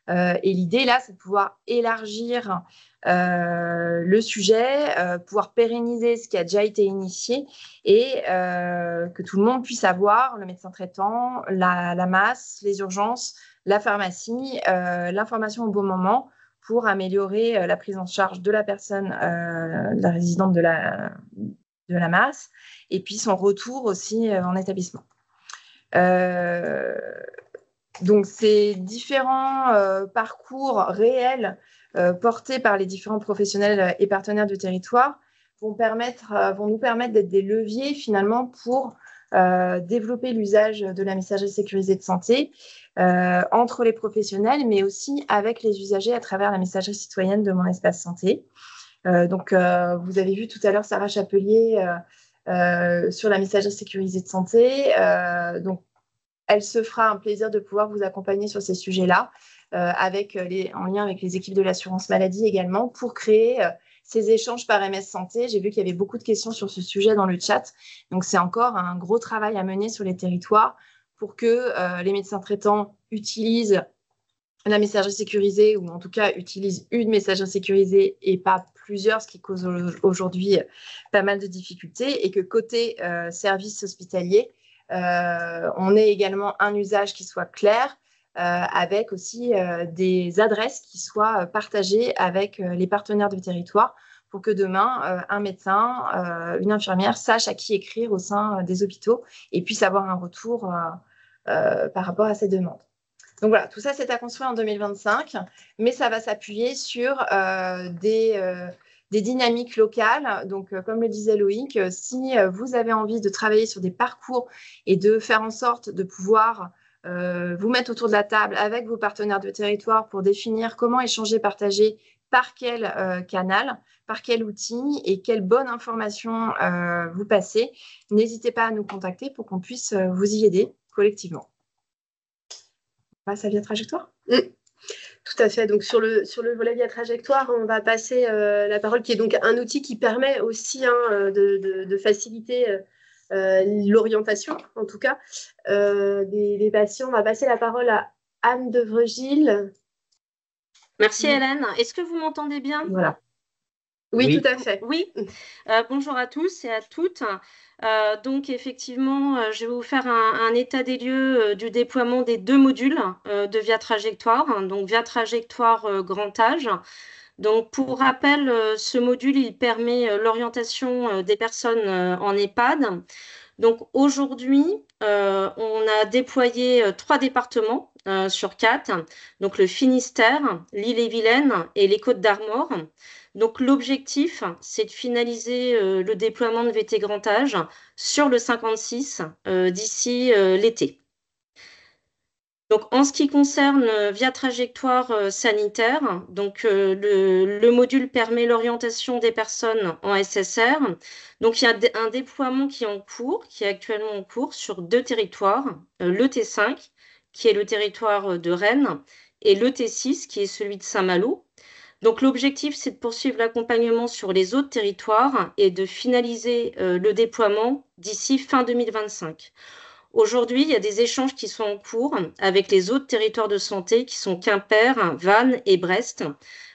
Et l'idée, là, c'est de pouvoir élargir le sujet, pouvoir pérenniser ce qui a déjà été initié et que tout le monde puisse avoir, le médecin traitant, la masse, les urgences, la pharmacie, l'information au bon moment pour améliorer la prise en charge de la personne, la résidente de la masse, et puis son retour aussi en établissement. Donc, ces différents parcours réels portés par les différents professionnels et partenaires du territoire vont nous permettre d'être des leviers finalement pour développer l'usage de la messagerie sécurisée de santé entre les professionnels, mais aussi avec les usagers à travers la messagerie citoyenne de Mon Espace Santé. Donc, vous avez vu tout à l'heure Sarah Chapelier sur la messagerie sécurisée de santé. Donc, elle se fera un plaisir de pouvoir vous accompagner sur ces sujets-là, en lien avec les équipes de l'assurance maladie également, pour créer ces échanges par MS Santé. J'ai vu qu'il y avait beaucoup de questions sur ce sujet dans le chat. Donc, c'est encore un gros travail à mener sur les territoires pour que les médecins traitants utilisent la messagerie sécurisée ou en tout cas utilisent une messagerie sécurisée et pas plusieurs, ce qui cause aujourd'hui pas mal de difficultés, et que côté service hospitalier, on ait également un usage qui soit clair, avec aussi des adresses qui soient partagées avec les partenaires du territoire pour que demain, un médecin, une infirmière sache à qui écrire au sein des hôpitaux et puisse avoir un retour par rapport à ces demandes. Donc voilà, tout ça, c'est à construire en 2025, mais ça va s'appuyer sur des dynamiques locales. Donc, comme le disait Loïc, si vous avez envie de travailler sur des parcours et de faire en sorte de pouvoir vous mettre autour de la table avec vos partenaires de territoire pour définir comment échanger, partager, par quel canal, par quel outil et quelle bonne information vous passez, n'hésitez pas à nous contacter pour qu'on puisse vous y aider collectivement. On passe à Via Trajectoire. Tout à fait. Donc, sur le volet Via Trajectoire, on va passer la parole, qui est donc un outil qui permet aussi de faciliter l'orientation, en tout cas, des patients. On va passer la parole à Anne Devregil. Merci Hélène. Est-ce que vous m'entendez bien? Voilà. Oui, tout à fait. Oui. Bonjour à tous et à toutes. Donc effectivement, je vais vous faire un état des lieux du déploiement des 2 modules de Via Trajectoire. Donc Via Trajectoire grand âge. Donc, pour rappel, ce module, il permet l'orientation des personnes en EHPAD. Donc, aujourd'hui, on a déployé 3 départements sur 4, donc le Finistère, l'Ille-et-Vilaine et les Côtes-d'Armor. Donc, l'objectif, c'est de finaliser le déploiement de VT Grand Âge sur le 56 d'ici l'été. Donc, en ce qui concerne via trajectoire sanitaire, donc, le module permet l'orientation des personnes en SSR. Donc, il y a un déploiement qui est actuellement en cours sur 2 territoires, le T5, qui est le territoire de Rennes, et le T6, qui est celui de Saint-Malo. Donc, l'objectif, c'est de poursuivre l'accompagnement sur les autres territoires et de finaliser le déploiement d'ici fin 2025. Aujourd'hui, il y a des échanges qui sont en cours avec les autres territoires de santé qui sont Quimper, Vannes et Brest,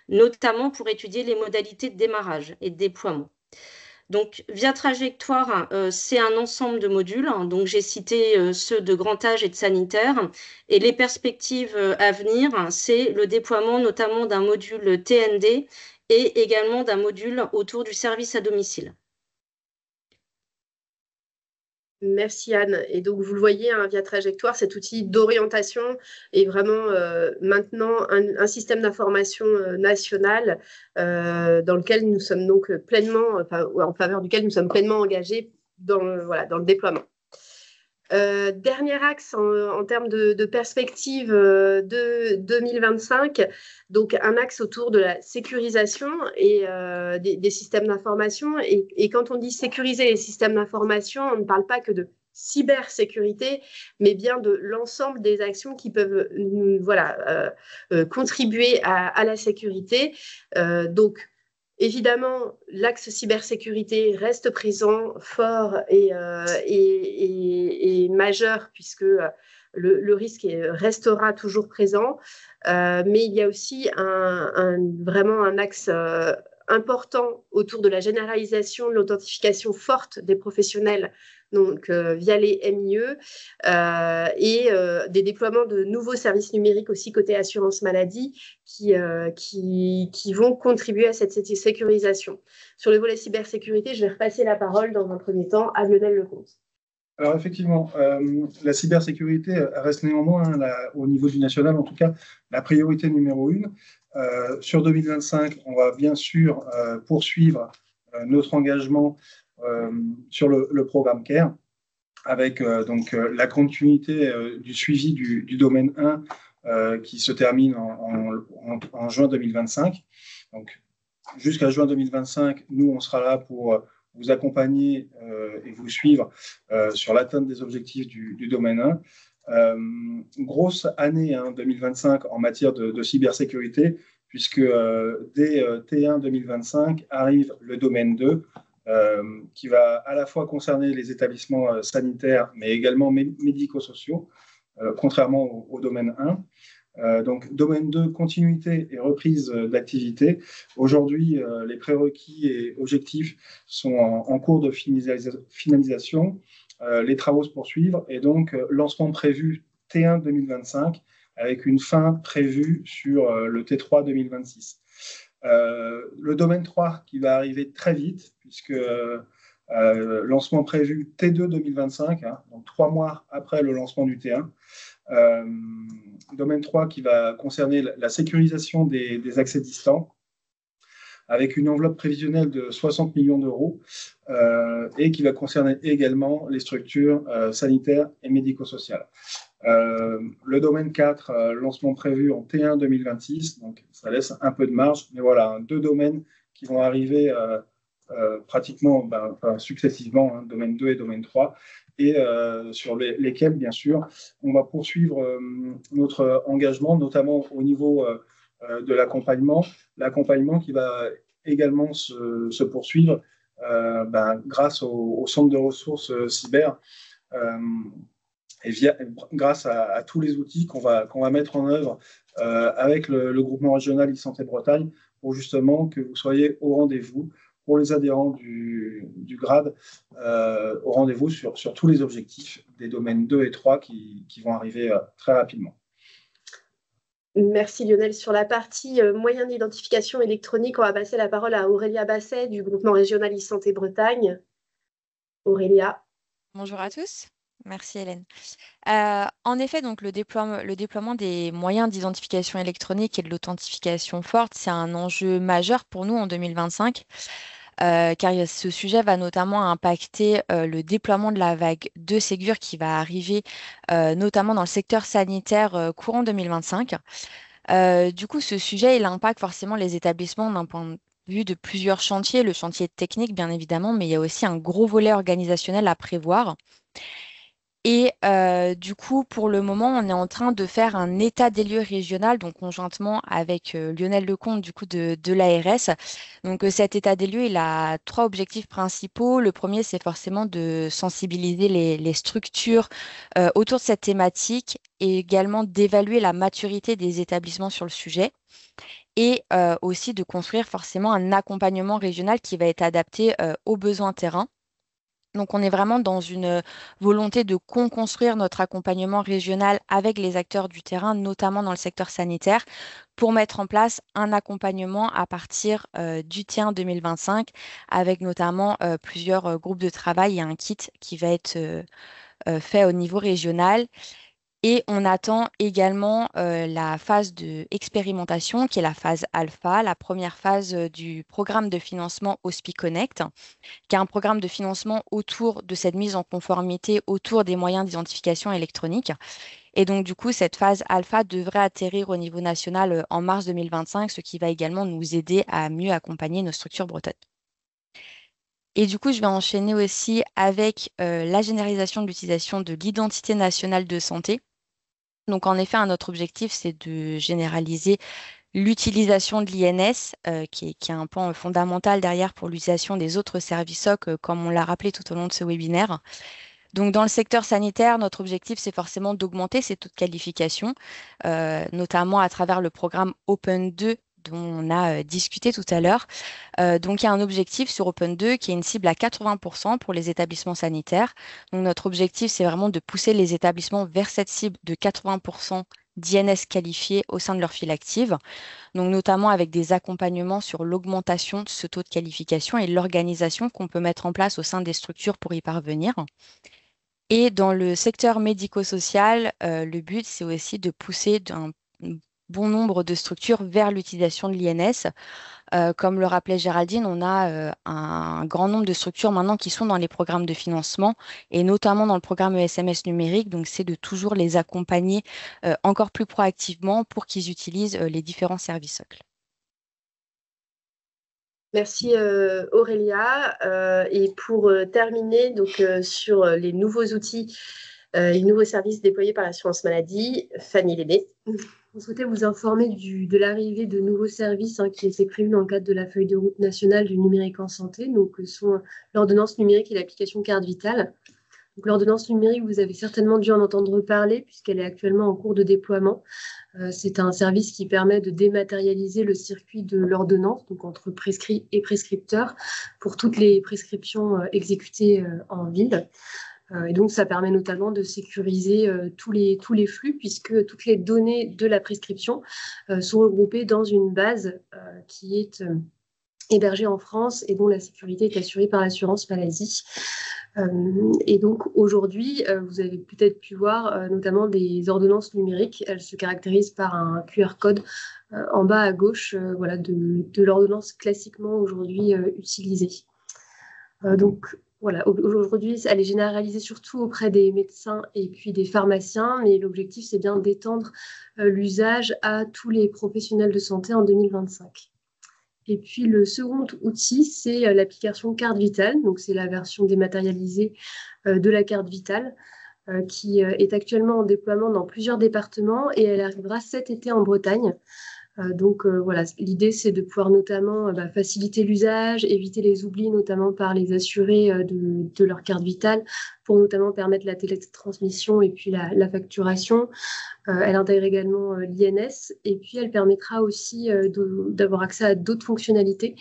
notamment pour étudier les modalités de démarrage et de déploiement. Donc, via trajectoire, c'est un ensemble de modules. Donc, j'ai cité ceux de grand âge et de sanitaire. Et les perspectives à venir, c'est le déploiement notamment d'un module TND et également d'un module autour du service à domicile. Merci Anne. Et donc, vous le voyez, hein, via trajectoire, cet outil d'orientation est vraiment maintenant un système d'information national dans lequel nous sommes donc pleinement, en faveur duquel nous sommes pleinement engagés dans le déploiement. Dernier axe en termes de perspective de 2025, donc un axe autour de la sécurisation et des systèmes d'information. Et quand on dit sécuriser les systèmes d'information, on ne parle pas que de cybersécurité, mais bien de l'ensemble des actions qui peuvent contribuer à la sécurité. Donc, évidemment, l'axe cybersécurité reste présent, fort et majeur, puisque le risque restera toujours présent. Mais il y a aussi vraiment un axe important autour de la généralisation de l'authentification forte des professionnels, donc via les MIE, et des déploiements de nouveaux services numériques aussi côté assurance maladie qui vont contribuer à cette sécurisation. Sur le volet cybersécurité, je vais repasser la parole dans un premier temps à Lionel Lecomte. Alors effectivement, la cybersécurité reste néanmoins, au niveau du national en tout cas, la priorité numéro 1. Sur 2025, on va bien sûr poursuivre notre engagement sur le programme CARE, avec donc la continuité du suivi du domaine 1 qui se termine en juin 2025. Donc, jusqu'à juin 2025, nous, on sera là pour vous accompagner et vous suivre sur l'atteinte des objectifs du domaine 1. Grosse année 2025 en matière de cybersécurité, puisque dès T1 2025 arrive le domaine 2, qui va à la fois concerner les établissements sanitaires, mais également médico-sociaux, contrairement au domaine 1. Donc, domaine 2, continuité et reprise d'activité. Aujourd'hui, les prérequis et objectifs sont en cours de finalisation. Les travaux se poursuivent et donc lancement prévu T1 2025 avec une fin prévue sur le T3 2026. Le domaine 3 qui va arriver très vite, puisque lancement prévu T2 2025, donc 3 mois après le lancement du T1. Domaine 3 qui va concerner la sécurisation des accès distants, avec une enveloppe prévisionnelle de 60 millions d'euros et qui va concerner également les structures sanitaires et médico-sociales. Le domaine 4, lancement prévu en T1 2026, donc ça laisse un peu de marge, mais voilà, 2 domaines qui vont arriver pratiquement successivement, domaine 2 et domaine 3, et sur lesquels, bien sûr, on va poursuivre notre engagement, notamment au niveau de l'accompagnement qui va également se poursuivre grâce au centre de ressources cyber et grâce à tous les outils qu'on va mettre en œuvre avec le groupement régional e-Santé Bretagne pour justement que vous soyez au rendez-vous pour les adhérents du GRAD, au rendez-vous sur tous les objectifs des domaines 2 et 3 qui vont arriver très rapidement. Merci Lionel. Sur la partie moyens d'identification électronique, on va passer la parole à Aurélia Basset du groupement régional e-santé Bretagne. Aurélia. Bonjour à tous. Merci Hélène. En effet, donc le déploiement des moyens d'identification électronique et de l'authentification forte, c'est un enjeu majeur pour nous en 2025, car ce sujet va notamment impacter le déploiement de la vague 2 Ségur qui va arriver notamment dans le secteur sanitaire courant 2025. Du coup, ce sujet, il impacte forcément les établissements d'un point de vue de plusieurs chantiers. Le chantier technique, bien évidemment, mais il y a aussi un gros volet organisationnel à prévoir. Et du coup, pour le moment, on est en train de faire un état des lieux régional, donc conjointement avec Lionel Lecomte, du coup, de l'ARS. Donc cet état des lieux, il a 3 objectifs principaux. Le premier, c'est forcément de sensibiliser les structures autour de cette thématique et également d'évaluer la maturité des établissements sur le sujet. Et aussi de construire forcément un accompagnement régional qui va être adapté aux besoins terrain. Donc, on est vraiment dans une volonté de construire notre accompagnement régional avec les acteurs du terrain, notamment dans le secteur sanitaire, pour mettre en place un accompagnement à partir du T1 2025, avec notamment plusieurs groupes de travail et un kit qui va être fait au niveau régional. Et on attend également la phase d'expérimentation, qui est la phase alpha, la première phase du programme de financement Hospi Connect, qui est un programme de financement autour de cette mise en conformité, autour des moyens d'identification électronique. Et donc, du coup, cette phase alpha devrait atterrir au niveau national en mars 2025, ce qui va également nous aider à mieux accompagner nos structures bretonnes. Et du coup, je vais enchaîner aussi avec la généralisation de l'utilisation de l'identité nationale de santé. Donc, en effet, notre objectif, c'est de généraliser l'utilisation de l'INS, qui est un point fondamental derrière pour l'utilisation des autres services SOC, comme on l'a rappelé tout au long de ce webinaire. Donc, dans le secteur sanitaire, notre objectif, c'est forcément d'augmenter ces taux de qualification, notamment à travers le programme Open 2 dont on a discuté tout à l'heure. Donc, il y a un objectif sur Open 2 qui est une cible à 80% pour les établissements sanitaires. Donc, notre objectif, c'est vraiment de pousser les établissements vers cette cible de 80% d'INS qualifiés au sein de leur file active, donc notamment avec des accompagnements sur l'augmentation de ce taux de qualification et l'organisation qu'on peut mettre en place au sein des structures pour y parvenir. Et dans le secteur médico-social, le but, c'est aussi de pousser un bon nombre de structures vers l'utilisation de l'INS. Comme le rappelait Géraldine, on a un grand nombre de structures maintenant qui sont dans les programmes de financement et notamment dans le programme ESMS numérique. Donc, c'est de toujours les accompagner encore plus proactivement pour qu'ils utilisent les différents services socles. Merci Aurélia. Et pour terminer, donc, sur les nouveaux outils, les nouveaux services déployés par l'assurance maladie, Fanny Léné. On souhaitait vous informer de l'arrivée de nouveaux services qui étaient prévus dans le cadre de la feuille de route nationale du numérique en santé, donc sont l'ordonnance numérique et l'application carte vitale. L'ordonnance numérique, vous avez certainement dû en entendre parler puisqu'elle est actuellement en cours de déploiement. C'est un service qui permet de dématérialiser le circuit de l'ordonnance, donc entre prescrit et prescripteur, pour toutes les prescriptions exécutées en ville. Et donc, ça permet notamment de sécuriser tous les flux puisque toutes les données de la prescription sont regroupées dans une base qui est hébergée en France et dont la sécurité est assurée par l'assurance maladie. Et donc, aujourd'hui, vous avez peut-être pu voir notamment des ordonnances numériques. Elles se caractérisent par un QR code en bas à gauche voilà, de l'ordonnance classiquement aujourd'hui utilisée. Donc, voilà, aujourd'hui, elle est généralisée surtout auprès des médecins et puis des pharmaciens, mais l'objectif, c'est bien d'étendre l'usage à tous les professionnels de santé en 2025. Et puis, le second outil, c'est l'application Carte Vitale. Donc, c'est la version dématérialisée de la carte Vitale qui est actuellement en déploiement dans plusieurs départements et elle arrivera cet été en Bretagne. Donc voilà, l'idée c'est de pouvoir notamment faciliter l'usage, éviter les oublis notamment par les assurés de leur carte vitale pour notamment permettre la télétransmission et puis la facturation. Elle intègre également l'INS et puis elle permettra aussi d'avoir accès à d'autres fonctionnalités.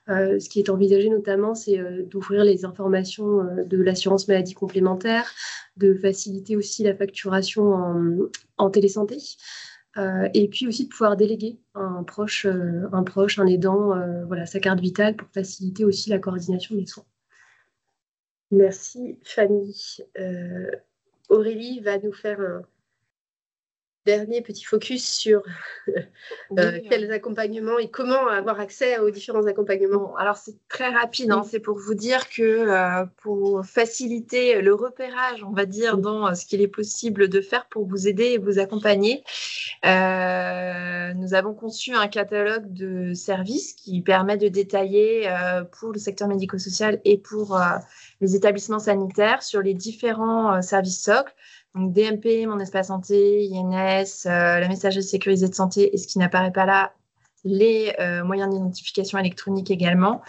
Ce qui est envisagé notamment, c'est d'ouvrir les informations de l'assurance maladie complémentaire, de faciliter aussi la facturation en télésanté. Et puis aussi de pouvoir déléguer un proche, un aidant, voilà, sa carte vitale pour faciliter aussi la coordination des soins. Merci Fanny. Aurélie va nous faire un dernier petit focus sur quels accompagnements et comment avoir accès aux différents accompagnements. Bon, alors c'est très rapide, hein, c'est pour vous dire que pour faciliter le repérage, on va dire, dans ce qu'il est possible de faire pour vous aider et vous accompagner, nous avons conçu un catalogue de services qui permet de détailler pour le secteur médico-social et pour les établissements sanitaires sur les différents services socles. Donc DMP, Mon Espace Santé, INS, la messagerie sécurisée de santé et ce qui n'apparaît pas là, les moyens d'identification électronique également.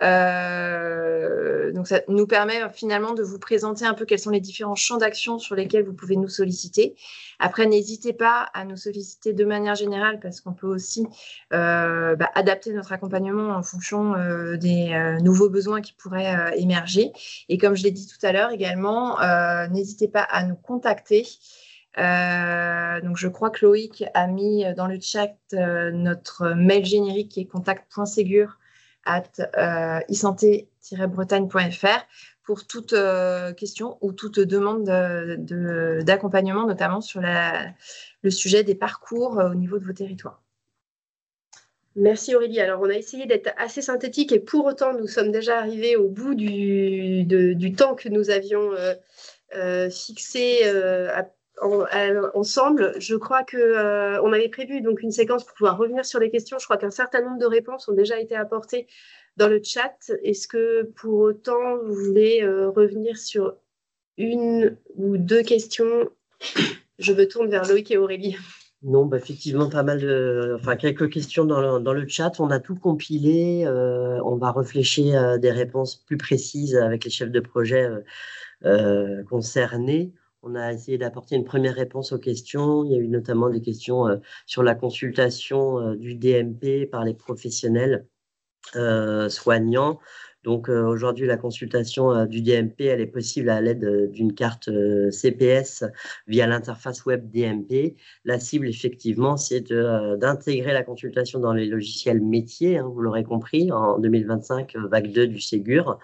Donc ça nous permet finalement de vous présenter un peu quels sont les différents champs d'action sur lesquels vous pouvez nous solliciter. Après, n'hésitez pas à nous solliciter de manière générale parce qu'on peut aussi adapter notre accompagnement en fonction des nouveaux besoins qui pourraient émerger. Et comme je l'ai dit tout à l'heure également, n'hésitez pas à nous contacter. Donc je crois que Loïc a mis dans le chat notre mail générique qui est contact.ségur@isanté-bretagne.fr pour toute question ou toute demande d'accompagnement, notamment sur le sujet des parcours au niveau de vos territoires. Merci Aurélie. Alors on a essayé d'être assez synthétique et pour autant nous sommes déjà arrivés au bout du temps que nous avions fixé ensemble. Je crois qu'on avait prévu donc une séquence pour pouvoir revenir sur les questions. Je crois qu'un certain nombre de réponses ont déjà été apportées dans le chat. Est-ce que pour autant vous voulez revenir sur une ou deux questions? Je me tourne vers Loïc et Aurélie. Non, effectivement, pas mal quelques questions dans le chat. On a tout compilé. On va réfléchir des réponses plus précises avec les chefs de projet concernés. On a essayé d'apporter une première réponse aux questions. Il y a eu notamment des questions sur la consultation du DMP par les professionnels soignants. Donc aujourd'hui, la consultation du DMP, elle est possible à l'aide d'une carte CPS via l'interface web DMP. La cible, effectivement, c'est d'intégrer la consultation dans les logiciels métiers, hein, vous l'aurez compris, en 2025, vague 2 du Ségur.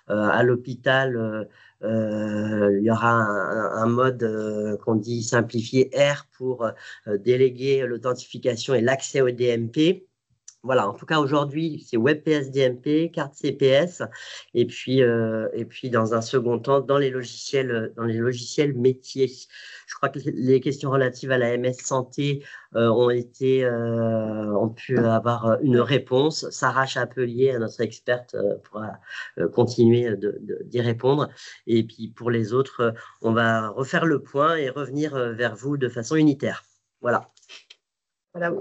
À l'hôpital, il y aura un mode qu'on dit simplifié R pour déléguer l'authentification et l'accès au DMP. Voilà, en tout cas aujourd'hui, c'est WebPS DMP, carte CPS, et puis dans un second temps, dans les logiciels métiers. Je crois que les questions relatives à la MS Santé ont pu avoir une réponse. Sarah Chapelier, notre experte, pourra continuer d'y répondre. Et puis pour les autres, on va refaire le point et revenir vers vous de façon unitaire. Voilà. Voilà.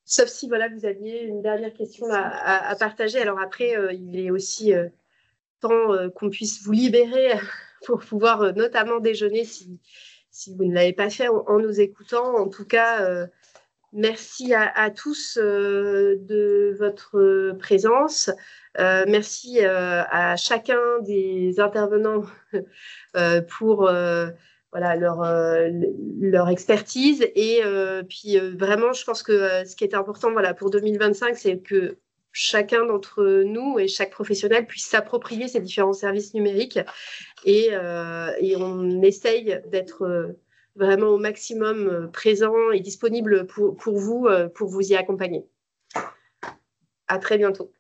Sauf si voilà, vous aviez une dernière question à partager. Alors après, il est aussi temps qu'on puisse vous libérer pour pouvoir notamment déjeuner si vous ne l'avez pas fait en nous écoutant. En tout cas, merci à tous de votre présence. Merci à chacun des intervenants pour leur expertise et puis vraiment je pense que ce qui est important pour 2025 c'est que chacun d'entre nous et chaque professionnel puisse s'approprier ces différents services numériques et on essaye d'être vraiment au maximum présent et disponible pour vous y accompagner. À très bientôt.